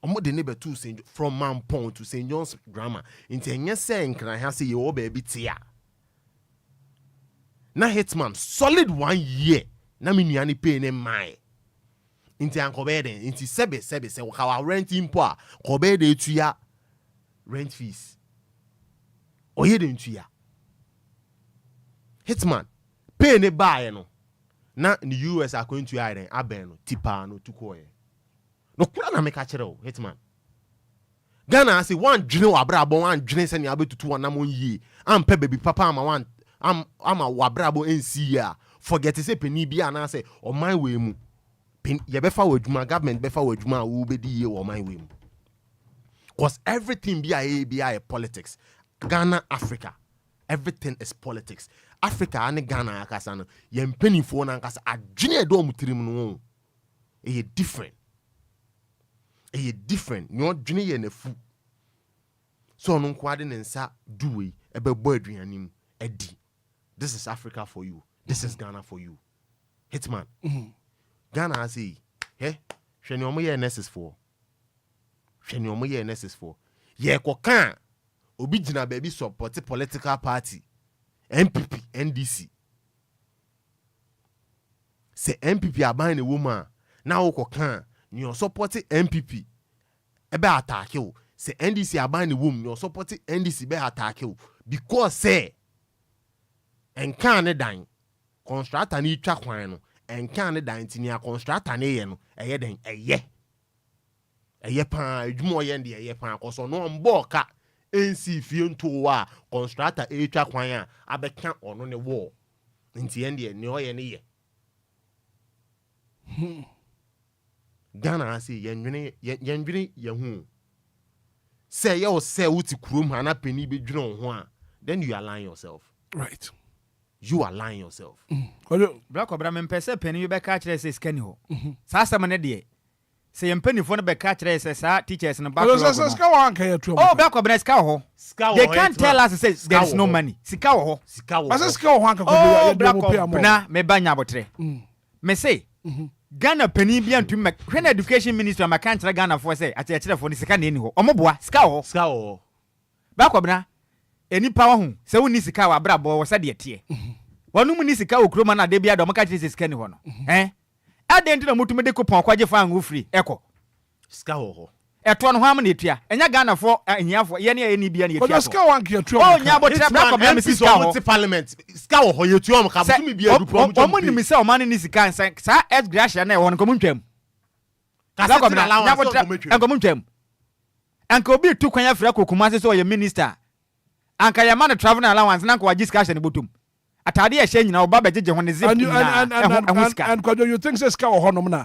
Speaker 15: omo de ne be to from Mampong to St John's drama into enye say nkran ha say ye oba bi tia na Hitman solid 1 year na me nua ni pay ne mai inti ankobeden inti sebe se how rent impo a kobede etua rent fees oye de ntua Hitman pay ne buy no na the US are going to iron aben no tipa no tukoye no kura na meka kire o Hitman Ghana say one dwene wa brabo one dwene se ne abetutu wana mon yi ampe baby papa ama one ama wa brabo ensi ya forget say peni bia na say o my way mu ye befa wadwuma government befa wadwuma wo bedi ye wo man we mu cause everything be a politics Ghana Africa everything is politics Africa and Ghana akasa no ye mpanifo na akasa adwene edo omutirim no e different no dwene ye na fu So no kwade ne nsa duwe ebebo aduanim edi. This is Africa for you. This is Ghana for you. Hitman. Ghana say, hey, hwene omo ye nurses for. Hwene omo ye nurses for. Ye kokan obi gina baby support political party. MPP, NDC. Say MPP aban a woman. Now kokan you support MPP. Ebe attack you. Say NDC aban a woman. You support NDC be attack you because say enka ne dan constructor ni twa kwan no enka ne dan tinia constructor ne ye no eye den eye pa adwuma ye de eye pa koso no mbo ka NC fie nto wa constructor e twa kwan a abeka ono ne wo nti ye de ne oye ne ye Ghana say yenwene ye hu say ye o say wuti kurom ha na peni be dwene ho a then you align yourself,
Speaker 1: right?
Speaker 15: You align yourself.
Speaker 3: Black Obra mempese peni you be catch say scan ho sa asem ne de say empanifo no be catch say sa teachers no back oh Black Obra ska ho they can't tell us say there is no money sika ho
Speaker 1: asa sika ho anka ko
Speaker 3: Black Obra me banya botre me say Ghana peni bia ntum me hwe education minister ma kan kire Ghana for say ate for ni sika na eni ho omoboa sika ho Black Obra eni power hu se woni sika wa brabo wo se de tie wonu mu ni sika wo kroma na de bia do maka kire sika ni ho no adenti na mutume de coupon kwaje fa angu free eko
Speaker 15: sika ho
Speaker 3: eto no ho am na etua enya Ghana for enyafo ye ne eni bia na etua
Speaker 1: ko sika wan ke etua
Speaker 3: oh nya botre Black Obra me sika ho
Speaker 15: parliament sika ho ye etua mo ka mutumi bia du problem
Speaker 3: o mo ni mi se o man ni sika nsan sa ex gracia na e ho no ko muntwam Black Obra nya botre enko muntwam enko obi tu kwan afra kokuma se so ye minister anka ya man travel allowance na ko wagi sika ne botum atade ya hye nyina oba bejeje ho ne zip
Speaker 1: and ko you think say sika ho no na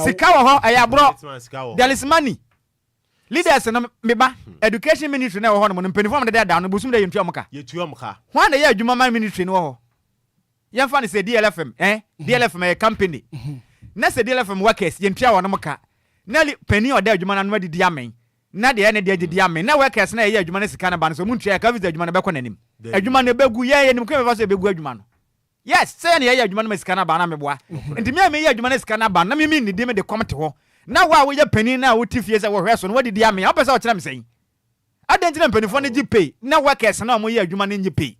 Speaker 3: sika ho aya bro there is money leaders no meba education ministry na ho no mpanifo de da no busum de yentua mka ho na ya adwuma man ministry no ho ye fa ne say DLFM DLFM a company na say DLFM workers yentua wo no mka na pani oda adwuma na no adidi amen na de ene de agidi amen na workers na ye adwuma na sika na ba no so muntua ka visa adwuma na be konanim adwuma na begu ye nim kwa so begu adwuma no yes say na ye adwuma na sika na ba na meboa enti me ye adwuma na sika na ba na me ni de me de komte ho na wa wo ye pani na wo tifie se wo hwe so no wadidi amen o pese o kire me sei adenti na panifo na gi pay na workers na mo ye adwuma na ngi pay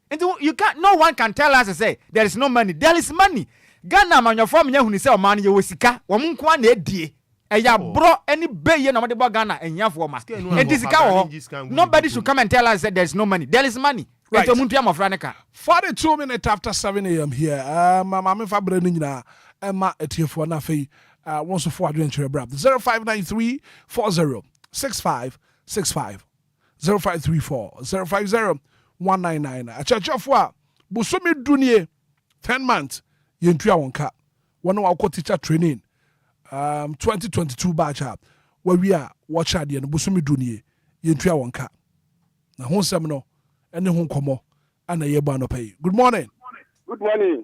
Speaker 3: enti you can't no one can tell us say there is no money. There is money. Ghana manyofo me hunu se o man ye wo sika wo nko na edie eya bro any beye na mo de bo Ghana enyafo ma nobody should come and tell us that there is no money. There is money. Right.
Speaker 1: 42 minutes after 7 a.m. here. Mama fa bre ni nyina Emma etiefo na fei won so for adventure brab 0593 40 6565 0534 050 199 achachofo a busumi dunie 10 months yentua wonka wono wa ko teacher training 2022 batch up where we are watch at the busumi dunie yentua wonka na ho sem no ene ho komo ana yeba no pay. Good morning.
Speaker 9: Good morning.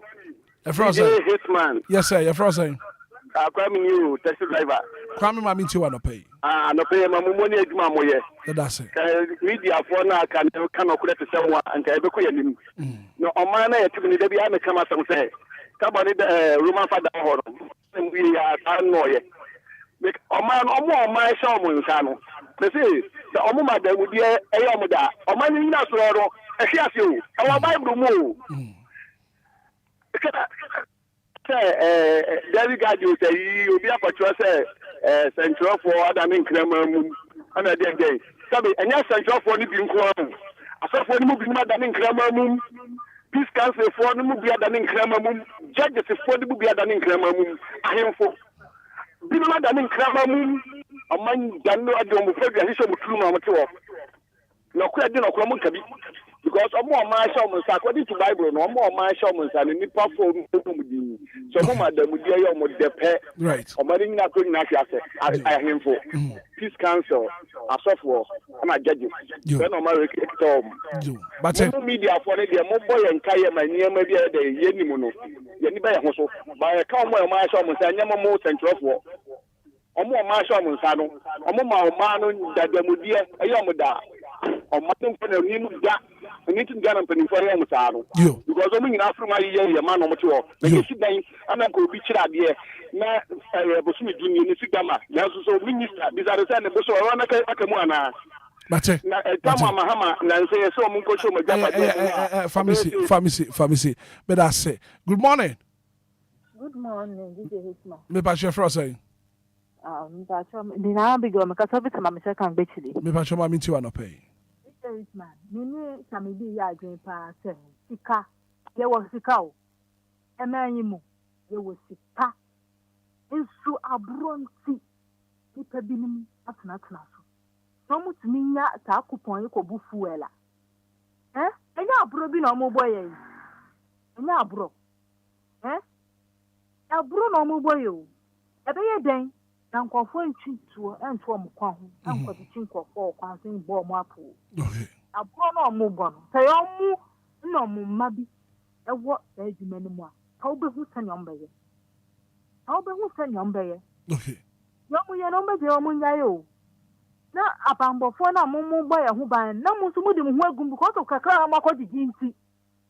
Speaker 9: Hitman.
Speaker 1: Yes sir, your frozen.
Speaker 9: Kwame you taxi driver.
Speaker 1: Kwame ma minti wa no pay.
Speaker 9: No pay ma mumoni adwuma moye.
Speaker 1: That's it.
Speaker 9: Media for na kan okure te semwa anka ebe ko yanim. No o man na yetimi ni da bi ame kama sam say. Kabani Roman father ho no. We ya anoye. Make o man o man sha o nsa no. Me say the o ma da mu die eyo mo da. O man ni na so ro e hia se o. Our Bible mu. David Gadio say Obia Patrol say Central for other than Kremam and a day. Sabi enya Central for ni bi nko am. Aso for ni mu bi ma than Kremam. Peace Council for ni mu bi than Kremam. Judges for ni mu bi than Kremam. Ahemfo. Bi ma than Kremam. Aman dan no adom for bi ahisho mutulu ma mtewo. No kwa di no kwa mu kabi. Because omo man show mun sa according to Bible no omo man show mun sa ni nipa fo mu di so mo madam di ayo mo depe
Speaker 1: right
Speaker 9: omo ni na ko ni na fiase ahemfo Peace Council asofo na judges when o ma rekito
Speaker 1: but
Speaker 9: media for the mo boy enkaye ma niam bia de ye nimu no ye ni ba ye ho so ba ye ka omo man show mun sa nyama mo central fo Omo ma sho mo nsa no. Omo ma o ma no dadamudie eyo mo da. Omo tin fa na ni mu da. Ni tin Ghana mpani for yo mo sa no. Because omo nyina afro ma ye ma no mo te ho. Na ke si dan ana ko bi kira de na bosumi dunye ni sigama. Na so minister bizarre say na boso wa na ka akamu ana.
Speaker 1: Mate.
Speaker 9: Na tama mahama na say so mo ko show mo japa.
Speaker 1: Pharmacy. But I say, good morning.
Speaker 12: Good morning, this is Hitman.
Speaker 1: Me pa chef Rosa.
Speaker 12: Dina big o me ka service ma me se kan gbechili.
Speaker 1: Me pa choma minti wa no pay.
Speaker 12: Hitman, me samedi ya adwen pa se sika. Ye wo sika o. E ma anyimu, ye wo sika. Nsu abronti. Nipa binim atena so. So mutumi nya ta coupon yi ko bu fuela. Enya abro bi na omo boye. Enya abro. Abro na omo boye o. Ebe ye den na nkofo ntwituo entwo omo kwa ho. Ankodi chinkofo kwa sin bo omo apo.
Speaker 1: Okay.
Speaker 12: Abro na omo bo no. Say omo na omo mma bi ewo ejuma ni mu a. Ka obehu sani ombeye.
Speaker 1: Okay.
Speaker 12: Yomu ye no mbe omo nyaye o. Na abambofo na mumu boye ho ban na musu mudi mu ho agum because of kakra amakodi ginti.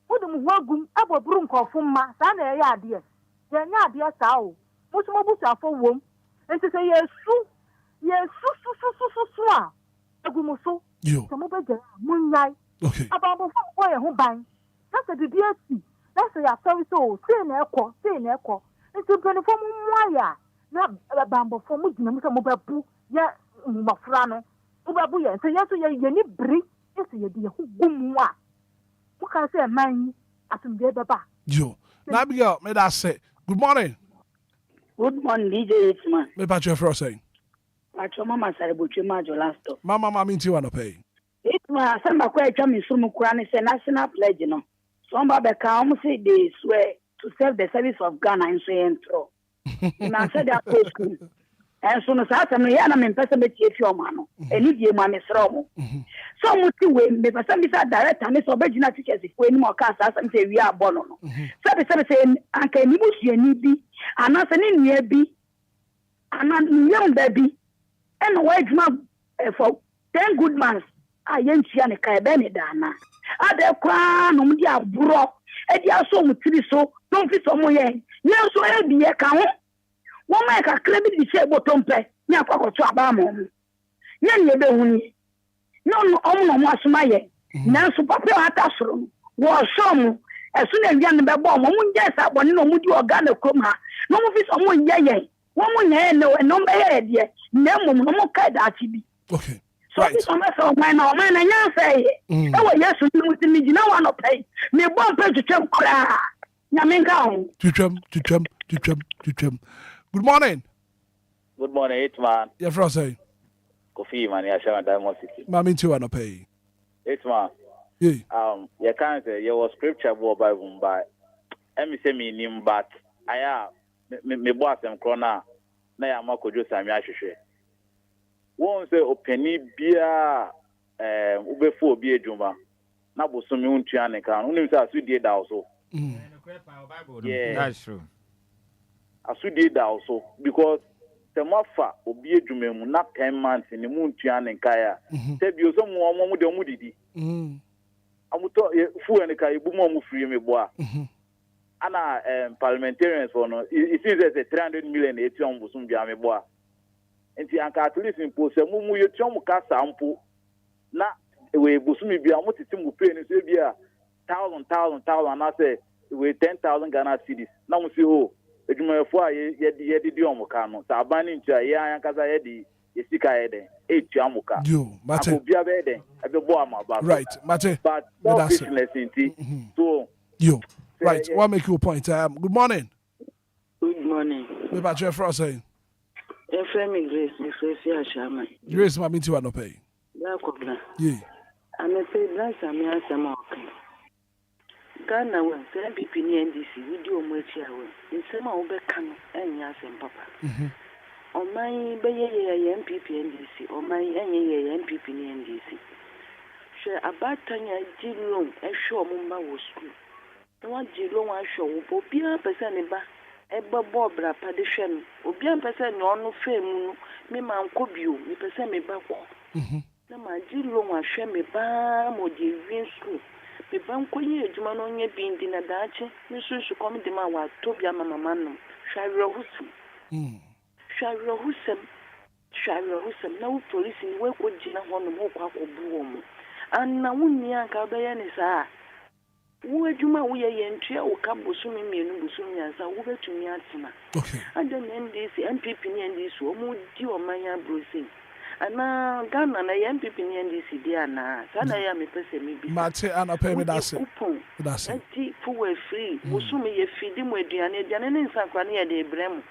Speaker 12: Mudi mu ho agum aboburu nkofo mma sa na ye ade. Ye nya ade sa o. Musu mobusu afọ wom. Enti se yesu a agum so. So mo beje munyai.
Speaker 1: Okay.
Speaker 12: Abambofo boye ho ban. Na se bibi asi. Na se ya service o say na ekọ. Enti penifo mu nwaya na abambofo mu gina mu se mo bebu ya mafra no ubabu ye so yeso ye ni bri yeso ye de gumu a wo ka say man atumbe baba
Speaker 1: Yo. Na Abigail, me that say, good morning.
Speaker 16: Good morning, DJ Hitman.
Speaker 1: Me pa chef Rosa.
Speaker 16: Acho mama sare botwe ma jolasto.
Speaker 1: Mama minti wa no pay.
Speaker 16: Hitman samba kwa etwa me sumu kura ne say national pledge no. So mba be ka say they swear to serve the service of Ghana in so entro. Na say that school. And so no sa no ya na me pese me tie fi o ma no. Eni die ma me sra mo. So mo ti we me pese me sa director me so begina teachers ko eni mo ka sa me say wi abo no no. Sabe say anka eni busuani bi ana se ni nua bi ana nyam da bi eno wa adwuma for 10 good months a yentua ne kai be ne dana ade kwa no mdi aburo e dia so mutiri so don fi so mo ye yen so e bi e ka ho wọ́n máa ka kílẹ̀ bí di ṣe bó tó ń pẹ́ ní àkọ́kọ́ tó àbá mọ́ ọ́n yẹn ní ebe hun ni ní ọ̀nà ọmọ asọ́mọ́ yẹ nanso pápẹ́ wọn ata sọ̀rọ̀ wọ́n sọ mu ẹ̀sùn náà wíwá ni bẹ́ẹ̀ bọ́ ọmọ mu ń jẹ́ ẹ̀sà bọ̀ nínú ọmọ di ọ̀gá náà kurom ha ní ọmọ fi sọ ọmọ yẹ yẹ wọ́n mu yẹ ẹ̀ ẹ̀ náà bẹ́ẹ̀ yẹ ẹ̀díẹ̀ ní ẹ̀ mọ̀ mu ọmọ ká ẹ̀dá àti bi. So this one say ọmọ na nya fẹ́ yẹ ẹ wọ yẹ sùn ní mo ti mi jìnnà wà nọ pẹ́ mi bọ́ mpẹ́ tutwam koraa nyàmé nká ho.
Speaker 1: Tutwam. Good morning.
Speaker 17: Good morning, Hitman.
Speaker 1: Yeah, Frosty.
Speaker 17: Kofi man, ya shama Diamond City.
Speaker 1: Mami nti wa no pay.
Speaker 17: Hitman.
Speaker 1: Yeah.
Speaker 17: You can't say you was scripture about Bible by. Emi say me nim but aya me boss em krona na ya makojo sami ahwehwe. Won say opani bia ubefu obi edwuma. Na bosomi untua ne kan. Unim say asudie da also. Yeah,
Speaker 3: that's true.
Speaker 17: Asudie da also because temafa obi edwumemu na 10 months ni mu ntua ne kaya tebio so mu omo de mu didi amuto fu ene kai bu mu free me boa ana parliamentarians for no it seems that 300 million etion busum bia me boa enti anka at least impo se mu yetion mu ka sampo na we busum bia mu titi mu pay ni so bia 1000 na say we 10,000 Ghana cedis na mu si ho edwumafo a ye di omuka no sa abani ntua ye ankaza ye di esika ye den etu amuka
Speaker 1: yo mate
Speaker 17: obia be den e be bo amaba
Speaker 1: right mate
Speaker 17: but business inti so
Speaker 1: yo right what make you a point good morning
Speaker 16: Me
Speaker 1: ba chef for saying
Speaker 16: FM Grace me so ashama
Speaker 1: Grace ma minti wa no pay
Speaker 16: ya kobna
Speaker 1: yeah
Speaker 16: ame say bless am ya sama okay Ghana we say NPP ni NDC video mo echi awe nsema wo be kan enya asem papa oman be ye NPP NDC oman enye NPP ni NDC she abatanya jilon ehwe omumba wo school no wa jilon wa hwe wo bia pesa ne ba
Speaker 13: Ebo brapa de hwe no. Obi an pese no ono fa mu no, me man ko bio, me pese me ba ko. Na ma ji lo wa hwe me ba mo de win school. Me ban ko ye adwuma no nye bindi na daache, me sunsu kom de ma wa to bia mama no. Hware husum. Hware husum na wo police ni we ko gina ho no mo kwa ko bu wo mo. Anna wunni anka be ye ni saa. Wo adwuma wo ye yentua wo ka bosumi mienu bosumi ansa wo betumi atena.
Speaker 1: Okay.
Speaker 13: And then NDC MPP ni NDC o mu di o manya brosing. Ana Ghana na MPP ni NDC di ana. Sana ya me pese me bi.
Speaker 1: Mate ana pay me that's it. That's it.
Speaker 13: Anti for free. Bosumi ye fidi mu aduane ne nsa kwa ne ye de brem.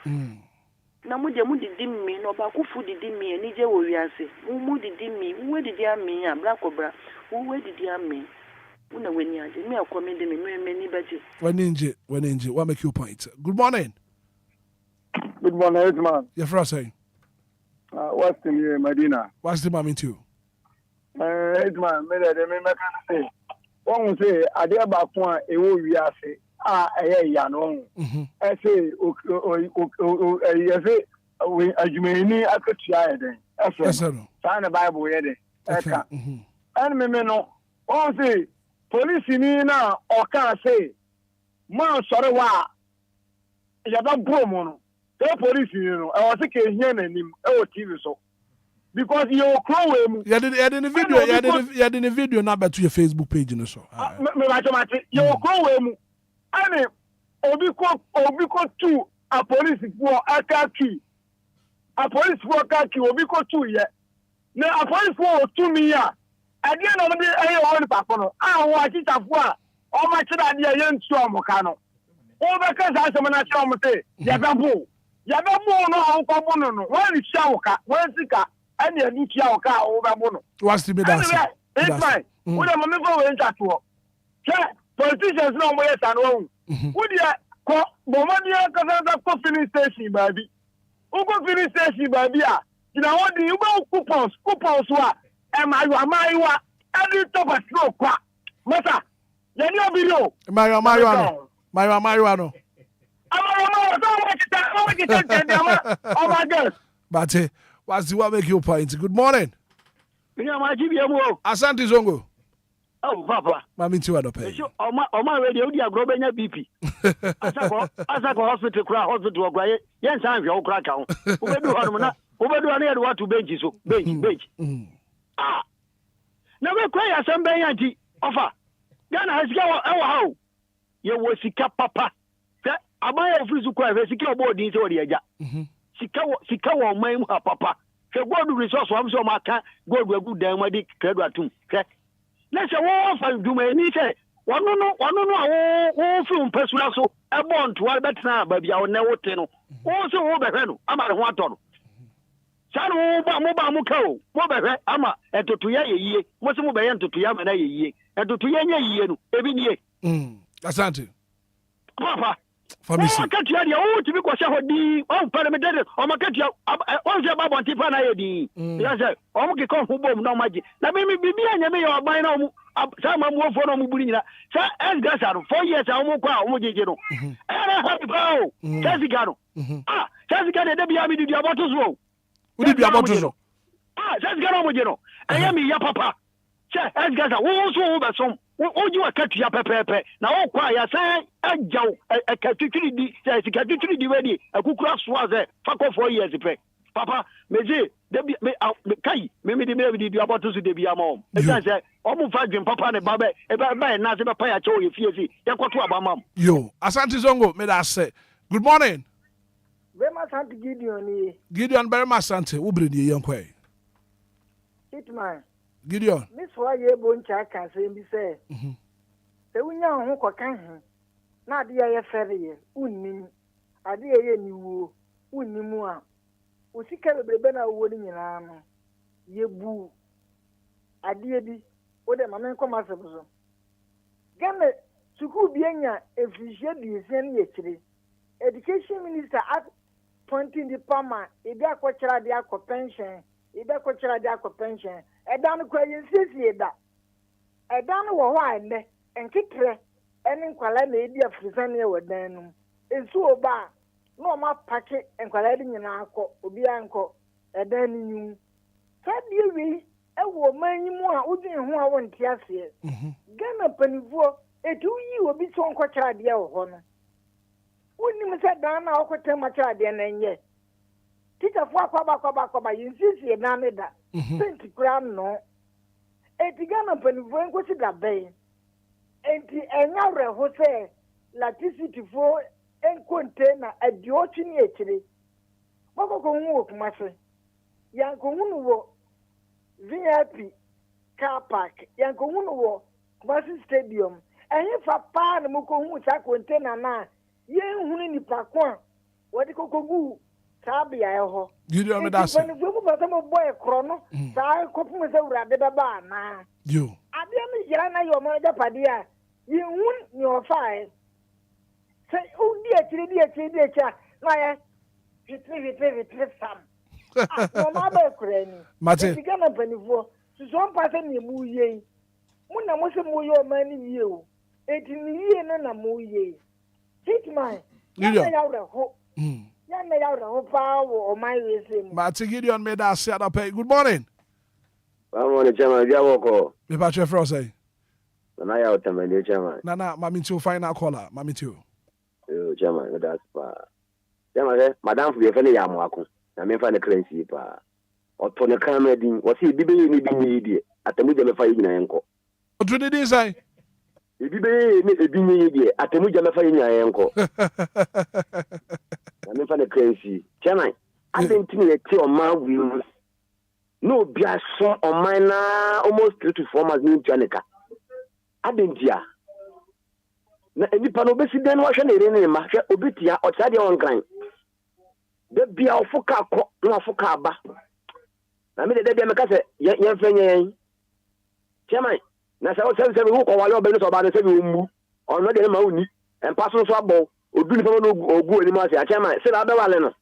Speaker 13: Na mo didi mi no ba ku fu didi mi ani je wo wiase. Mo didi mi, wo didi ami ya bra kobra. Wo didi ami. Una weni ade me akomi de me ni baje.
Speaker 1: Weninje, what make your point? Good morning.
Speaker 18: Good morning, Hitman.
Speaker 1: Your first saying.
Speaker 18: What's the name, Medina?
Speaker 1: What's the mom into?
Speaker 18: Hitman, me can say. One say, I dare back one, a wo wiase. Ya no. I say, Ajumeni akatua den. Ese. Sign the Bible here den. And me no. One say, police ni na oka say, man sorry wa. Ya ba bro mo no. The police ni no. I was say here na nim. E o TV so. Because you crow him.
Speaker 1: You did the video na beto your Facebook page no so.
Speaker 18: Me you crow him. Ani obi ko tu a police for akaki. A police for akaki obi ko tu ye. Na a police for tu mi ya. Ade na no be e won papa no. Ah wo akita fo a o ma kira de ye ntu o mo ka no. O be ka sa asem na kira o mo te. Ya be bo. Ya be bo no o ko bo no no. Wan sha wo ka. Wan sika. Ani adu kia wo ka o be bo no.
Speaker 1: What's the best?
Speaker 18: It's fine. We don't me go we nta to. Politicians no mo yes and one. Who dia ko bomania kaza ko filling station baby. Who go filling station baby a. Ina what you go coupons wa. E ma wa. Every top of stroke kwa. Masa. Ya ni obiro.
Speaker 1: Mayo no.
Speaker 18: Oh my God.
Speaker 1: But what's the what make your point? Good morning. Asante Zongo.
Speaker 19: Oh, Papa.
Speaker 1: Mami tu adope.
Speaker 19: Oma radio di agrobenya BP. Asako hospital okra yen san hwe okra ka ho. Obedu hanu na e do to bench so bench. Ah. Na we kwa ya san ben yanti ofa. Ghana hasika e wa ha o. Ye wo sika papa. Se abaya ofrisu kwa e sika obo din se wo de agya. Sika wo man mu ha papa. Se gold resource wa so ma ka gold agu dan ma di credo atum. Let's say one for Dumani say one no a film persona so a bond to Albert na baby I will never tell. Also over no I'm at one ton. Sano ba mu kao mo be ama eto to ye mo se mo be ento to ya na ye eto to ye no ebi nie.
Speaker 1: Asante.
Speaker 19: Papa.
Speaker 1: Famisi.
Speaker 19: O katia dia o tibi ko se hodi o parliamentary o makatia o se ba bonti pa na ye di. Ya se o mo ke kon hu bom na maji. Na me bibi anya me yo ban na o mu sa ma mu ofo na o mu buri nyina. Sa esgasa no 4 years a o mu kwa o mu jeje no. Era happy pa o. Jessica no. Ah, Jessica de bia mi di aboto so.
Speaker 1: Udi bia aboto so.
Speaker 19: Ah, Jessica no mo je no. Anya mi ya papa. Che esgasa wo so wo be som. Oji wa katua pepepe na wo kwa ya san ajaw akatuturi di sikatuturi di wedi akukura soa ze fako 4 years pe papa meje debi kai me di about to debi amom e say o mu fa dwen papa ne babe e ba na se be pa ya che o ye fiesi ya kwato abamam
Speaker 1: yo Asante Zongo me da say good morning
Speaker 21: Bema Asante
Speaker 1: Gideon very much Asante wo bre die yenkwai
Speaker 21: Hitman
Speaker 1: Gideon.
Speaker 21: Miss why you won't check and say, say, the winner who can not the air ferry, unning, a dear you, unimua, who see Carabena wooden in arm, ye boo, a dear be, what a man come as a bosom. Gamma, to who be if you shed the same yesterday. Education Minister at pointing the palmer, a dark watcher the aqua pension, a dark watcher the aqua pension. Edan kwa yensisi eda edan wo ho ande enkitre ene nkwala na edi afrisane we dan no ensu oba no ma pake enkwala di nyina akọ obi anko edan ni nyum sadie wi ewo manyimu a udin ho a wonte ase Ghana panivuo etu yi obi so nko kyade e ho no woni se dan na okote ma kyade na nye tita fo akwa yinsisi na me da senti kura no eti Ghana panivuo nko si da ben enti enya reho se laticity fo enkonte na adiochi ni ekire makoko hu okumase yanko hunu wo VIP car park yanko hunu wo Kumasi stadium enye fa pa na moko hu sa container na ye hunu ni pakwa wodi kokogu sabia eho
Speaker 1: Gideon me that's
Speaker 21: when we move some boy krono sa kopu me se urade baba na
Speaker 1: yo
Speaker 21: ade me yira na yo mo japade a ye hun ni ofa say o di akire na ye vitri sam no ma ba kurani
Speaker 1: Mate
Speaker 21: Ghana panivuo so mpase ni mu ye mu na mo se mo yo ma ni ye o eti ni ye na mo ye Hitman ya ya reho ya reho pa wo o my we se mu
Speaker 1: Mate Gideon me that set up. Good morning.
Speaker 2: Good morning, Chairman. Ya woko.
Speaker 1: Me pa che fro say.
Speaker 2: Na ya otamende Chairman.
Speaker 1: Na mami to final caller, mami to.
Speaker 2: Yo Chairman, that's pa. Chairman, madam fu ye fe ne ya mo akon. Na me fa ne currency pa. Oto ne camera din, wo si bibe ni bi ni die. Atamu je me fa yi nyina yenko.
Speaker 1: Oto de din say.
Speaker 2: Bibe ni ebi ni die. Atamu je me fa yi nyina yenko. Na me fa ne currency. Chairman, I think you te o ma wi no bia so on my na almost 3 to 4 months ni tuaneka. Adentia. Na enipa no besi den wa hwe na ere ne ma hwe obetia o tade on kan. De bia ofuka akọ na ofuka aba. Na me de bia me ka se ye fenye. Chairman, na sa o se wo ko wale obenu so ba de se bi ommu. Ono de ma oni. Empa so so abo. Odu ni fa no ogu ani ma se a chairman. Se ba be wale no.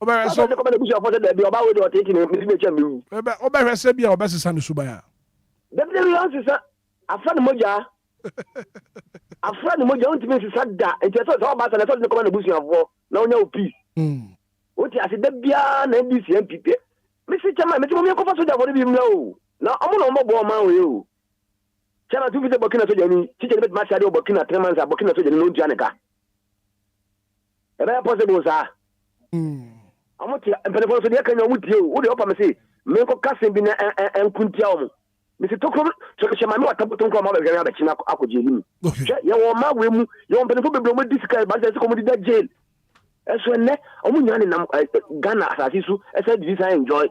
Speaker 1: Oba so
Speaker 2: ko be busu afọ de bia oba we de o take ni me che mi.
Speaker 1: Oba hwese bia obesesa no suban a.
Speaker 2: De bia yo sisa afra no moja. Afra no moja ontimi sisa da. Enti so ba sa na so de ko na busu afọ na onya o peace. Oti ase de bia na ndc MPP. Me si chama me ti mo me ko fa so da for bi mna o. Na omo no mo bo ma we o. Chama tu vite Burkina so jani, ti je bet ma sade o Burkina 3 months a Burkina so jani no ntua ne ka. E ba possible sa. Amo ti empele so de kan yo mutie o. O de opa me se me ko kasen bi na enkuntia o mo. Me se tokro so ke chama me wata butun ko ma ba gari abachina akoje ni. Ye wo ma we mu, ye wo mpele fo bebre mo disika ba se ko mo di da jail. Eso ne omu nyane na Ghana asasi su ese di say enjoy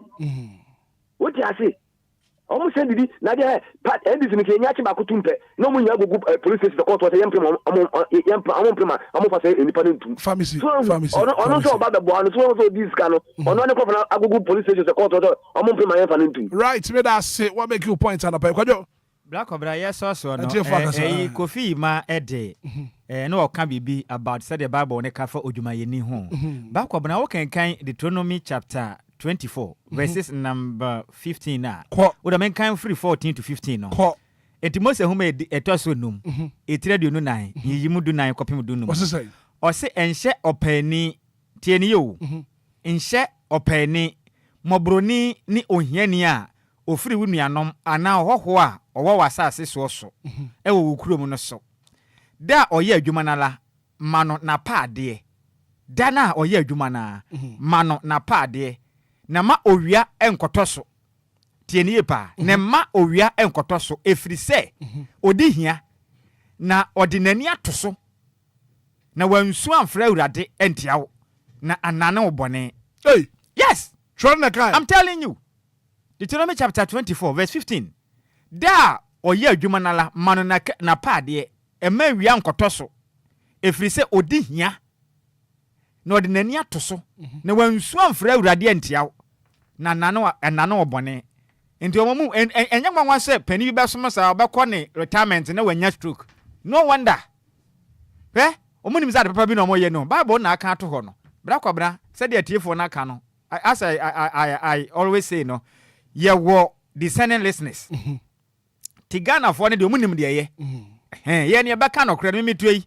Speaker 2: what you say omu se di na de part ndc ni ke nya chi ba kutumpe no mu nya gugu police station the court was yempem omu prima omu fa say enipa ntu
Speaker 1: pharmacy
Speaker 2: ono so ba be bo ano so disika no ono ne ko fa agugu police station the court was omu prima yemfa ntu
Speaker 1: right me that say what make you point and up kwajo
Speaker 3: Black Obra yes so no Kofi ma ede no oka bibi about said the Bible ne ka fa odwumayeni ho Black Obra wo kan Deuteronomy chapter 24 verses number 15 na wo da men kan free 14 to 15 no enti Mose ho me etoso num etire du nu nan yiyimu du nan kopem du num o se enhye opani tieni yo enhye opani mobroni ni ohiani a ofiri wu nuanom ana hoho a owo wasase so so e wo wukurom no so da oye adwuma nala mano na paade da na oye adwuma na mano na paade na ma owia enkoto so tieni pa ne ma owia enkoto so efiri se odi hia na ordinani atoso na wansu amfra urade entiawo na anane obone
Speaker 1: hey
Speaker 3: yes
Speaker 1: try na kai
Speaker 3: I'm telling you Deuteronomy chapter 24 verse 15 da oye adwuma nala mano na paade ema wia nkoto so efiri se odi hia na ordinani atoso na wansu amfra urade entiawo na anane obone enti omomu enya nwanwa se pani bi beso sa obekọ ne retirement na wanya stroke no wonder omunim za de papa bi na omoye no Bible na aka to ho no bra kwabra se de atiefo na aka no as I always say no ye wo discerning listeners Tigana for ne de omunim de ye ye ne beka no kra me metui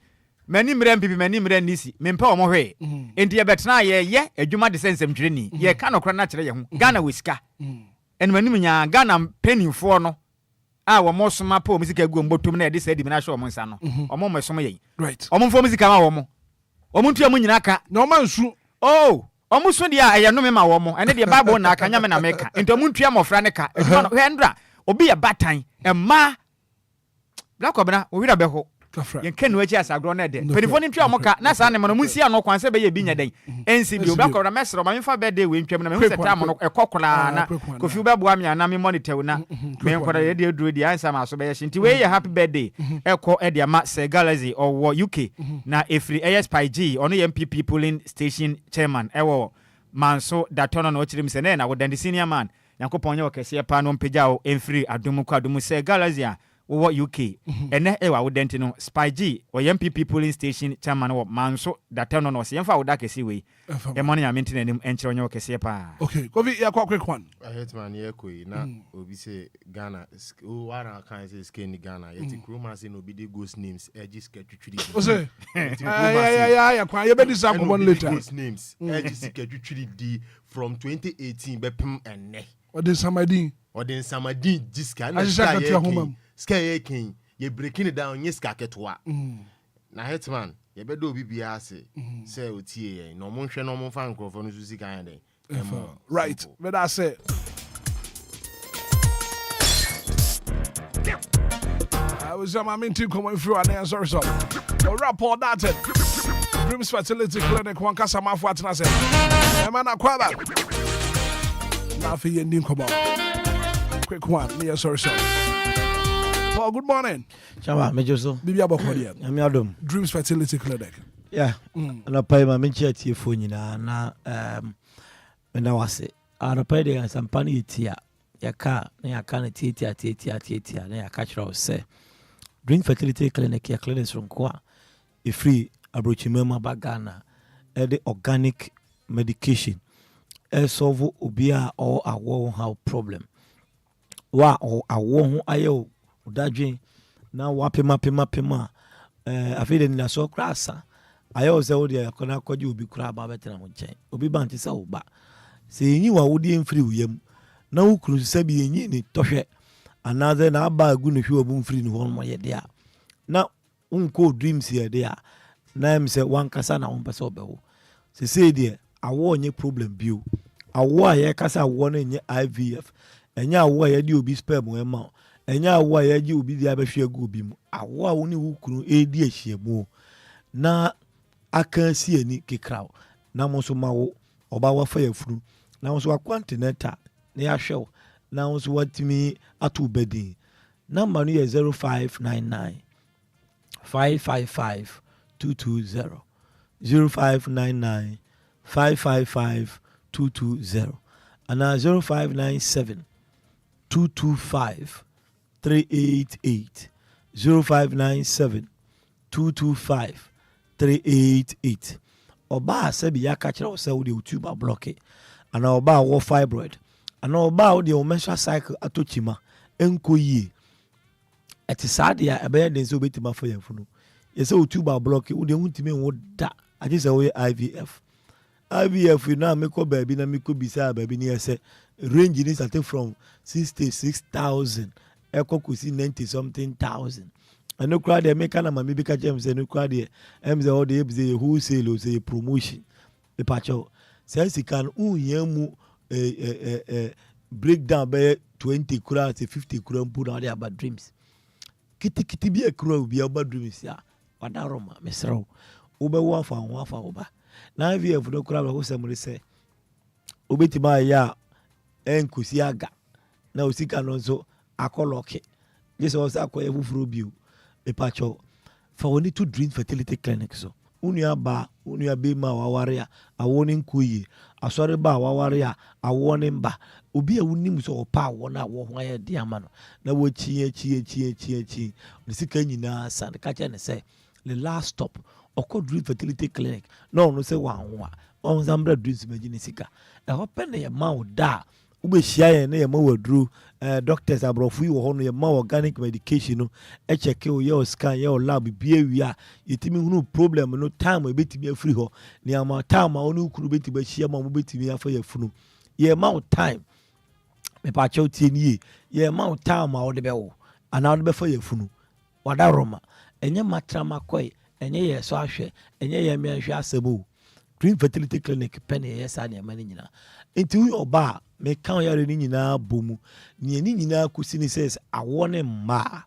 Speaker 3: mani mre mpipi mani mre nisi mempa omo hwe enti ye betena ye adwuma de sensem dwireni ye ka no kra na kire ye ho Ghana wesika en mani nya Ghana penifo no a wo mo soma pa o musika gu mbotom na ye de sa di me na hwe o mo nsa no o mo mesom ye
Speaker 1: right
Speaker 3: o mo mfo musika ma wo mo o mo ntua mo nyina ka
Speaker 1: na o mansu
Speaker 3: o mo so dia eye no me ma wo mo ene de Bible na aka nya me na meka enti o mo ntua mofra ne ka adwuma no hwe ndra obi ya batan emma black obna o wira beho yen ken no achi asagro na de penifo ni ntwa moka na sa ne mo munsi ano kwanse be ye bi nya den ensi bi black obna mesro ma mfa birthday we ntwam na me hu seta mo no ekokora na kofi be boa me na me monitor na me nkora ye de duro di answer ma so be ye nti we ye happy birthday eko e de ma se galaxy owo UK na efri ASPG ono ye MPP polling station chairman ewo manso datono no chirim se na wo the senior man yankopon ye okese pa no mpegya o enfri adomu kwa adomu se galaxy wo UK ene ewa wo denti no Spy G o MPP polling station chairman wo manso data no se yemfa wo da kesi we e money ya maintain anim enchire onye okese pa
Speaker 1: okay kovi ya kwa quick one
Speaker 15: Hitman ye koi na obi say Ghana o wara kan say skin Ghana yeti kroma say no be the ghost names ejiska twitwiri
Speaker 1: o say ya kwa ye be dis akobon later
Speaker 15: ghost names ejiska twitwiri di from 2018 be pem enne
Speaker 1: odin samadin
Speaker 15: jiska na sky king ye breaking it down yes ka ketwa na Hitman ye be do bibia ase say otie ye no mo hwe no mo fa nkrofo no susi kan den
Speaker 1: right but I say I was my minting coming through and answer so the report that Dreams Fertility Clinic one kasa mafu atina say e man akwaba na fi ending come on quick one me sorry so. Well, good morning.
Speaker 8: Chama, mejoso.
Speaker 1: Bibi abokodia.
Speaker 8: Ami adom.
Speaker 1: Dreams Fertility Clinic.
Speaker 8: Yeah. Na pai ma menchi atiefo nyina na na wase. Ana pai de sampani etia. Yaka na yaka na tietia na yaka chira ose. Dreams Fertility Clinic ya clinics ronkoa. E free abrochimema bagana. The organic medication. E solve obia or awo how problem. Wa o awo ho ayo udadwen na wapema afide ni so krasa ayo se wo de akona kwaje obi kura ba betena mo nchen obi ba nti se wo ba se yin wa wo de mfiri uyam na wo kuru se bi yin ni tohwe anaze na aba agu no hwe obu mfiri ni ho mo ye de a na unko dreams ye de a na em se wan kasa na won pese obewo se de awo onye problem bio awo aye kasa awo na nye IVF enya awo aye de obi sperm we ma enya awo ya ji obi dia behwe agu obi mu awo a woni wukuru edi ahyiamu na aka si ani kikraw na mo so mawo oba wafa yafuru na mo so akwantinator na ya hwew na mo so watimi atu bedin number no ye 0599 555 220 0599 555 220 ana 0597 225 388 0597 225 388 oba sabi ya kachira o se wo de YouTube block ana oba wo fibroid ana oba wo de o menstrual cycle atochima enkoyie eti sade ya ebe de so betima fa yafunu yese YouTube block wo de huntime wo da aje se wo IVF na me ko baby na me ko bisa baby ni yese range ni starting from 66,000 ekokusi 90 something thousand and no crowd make na mama bi ka james no crowd em ze all the be wholesale or say promotion the pacho says he can unyamu break down by 20 crowd to 50 crowd put out about dreams kiti bi crowd bi about dreams ya wadaroma mesro obe wafa oba na IVF no crowd go say mo say obetima ya enkusi aga na osika no so akoloke this was akoye fufuro bio e pacho for we need to Dream Fertility Clinic so unia be ma waware a awoni nkoyi asore ba waware a awoni mba obi a wunim so opa wona wo ho ya de ama no na wo chi sika nyina san ka che ne say the last stop oko Dream Fertility Clinic no say wanwa on zambra dreams imagine sika e hope na ye ma wo da Ubeshia ye na ye ma wadru doctors abrofu yi wo ho no ye ma organic medication no e check your scan your lab bia wi a yetimi hunu problem no time e betimi afiri ho ne ama time a onu kunu betimi ahia ma mo betimi afa ya funu ye ma time me pa chew tie ni ye ma time a wo de be wo ana wo de be fa ya funu wada roma enye matra makoy enye ye so ahwe enye ye me ahwe asebo Dream Fertility Clinic penny yes and many nyina enti wo oba me kan yare ni nyina bomu ni nyina kusini says awone ma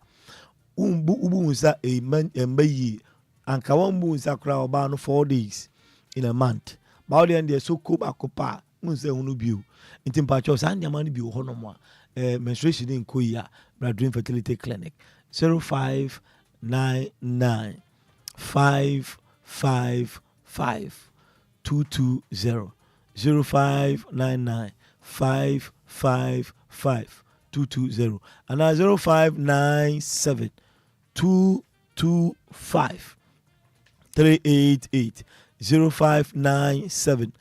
Speaker 8: ubu unsa a man embayi anka wambu unsa kra oba no 4 days in a month ba odi and so ko ba kopa unsa hunu biu enti mpacho sa nyama ni biu hono mo menstruation in koya na Dream Fertility Clinic 0599 555 220 0599 555 220 and 0597 225 388 0597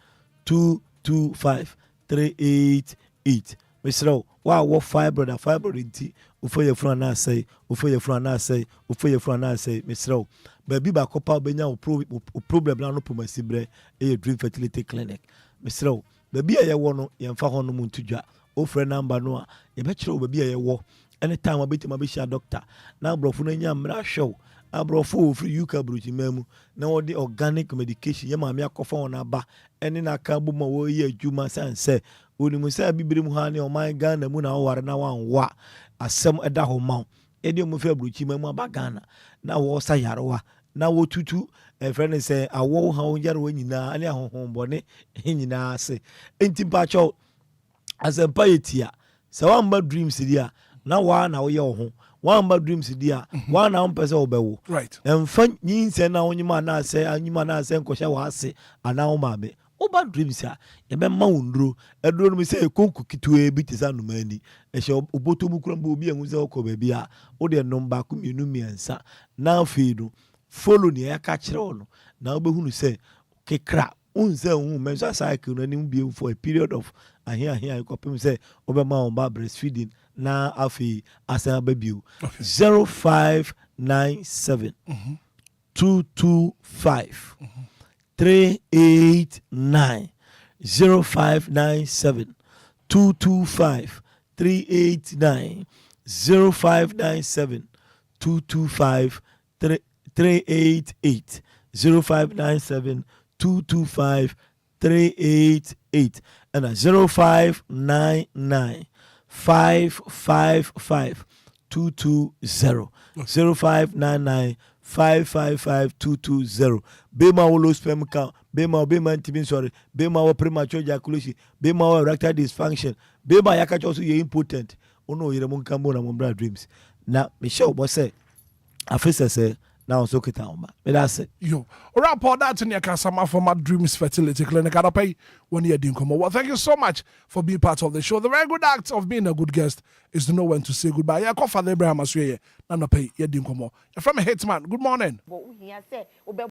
Speaker 8: 225 388 Mr. Wow, fibroid inti ufoye frana say Mr. Baby ba kopa benya o problem na no pomasibre e Dream Fertility Clinic Mr. Baby aye wo no ye mfa ho no muntudwa o frɛ number no a ye be kire o baby aye wo anytime abeti ma be share doctor na abrofo no nya mra hwew abrofo free UK bruchi mamu na wo de organic medication ye ma me akɔfa won aba ene na ka bu ma wo ye adwuma sanse onimu sa bibire mu ha ne o man Ghana mu na wo ware na wanwa asɛm ɛda ho ma edi mu fa bruchi mamu aba Ghana na wo sa yarewa na wo tutu friend say awo ha wo yare wo nyina ani ahohombone nyina ase enti pacho asempa yetia se wamba dreams dia na wa na wo ye wo ho wamba dreams dia wa na mpese wo bewo
Speaker 1: right
Speaker 8: emfa nyinse na wonyima na ase anyima na ase nkosha wa ase ana wo mabe oba dreams a ye be ma wondro eduro no se konku kitwe bi tisa no mani ehye oboto mu kura obi enwu se okoba bia wo de number ku mienu miensa na afidu follow ni ya ka kire ono na obehunu se kekra unse hu mensa cycle no nim bi for a period of ahia kopim se obema on ba breastfeeding na afi asa babiu 0597 225 389 0597 225 389 0597 225 388 0597 225 388 and 0599 555 220 0599 555 220 Bema wo sperm count Bema ntimi sorry Bema wo premature ejaculation Bema wo erectile dysfunction Bema yaka also ye impotent ono yere mun kambo na Mombra dreams na Michelle bo say afisa say now so kita omba me that's it
Speaker 1: yo report that in your customer for my Dreams Fertility Clinic I pay 1 year income. Well, thank you so much for being part of the show. The very good act of being a good guest is to know when to say goodbye. Yeah, call Father Abraham Asweye. Nana pay your income. You're from a Hitman. Good morning.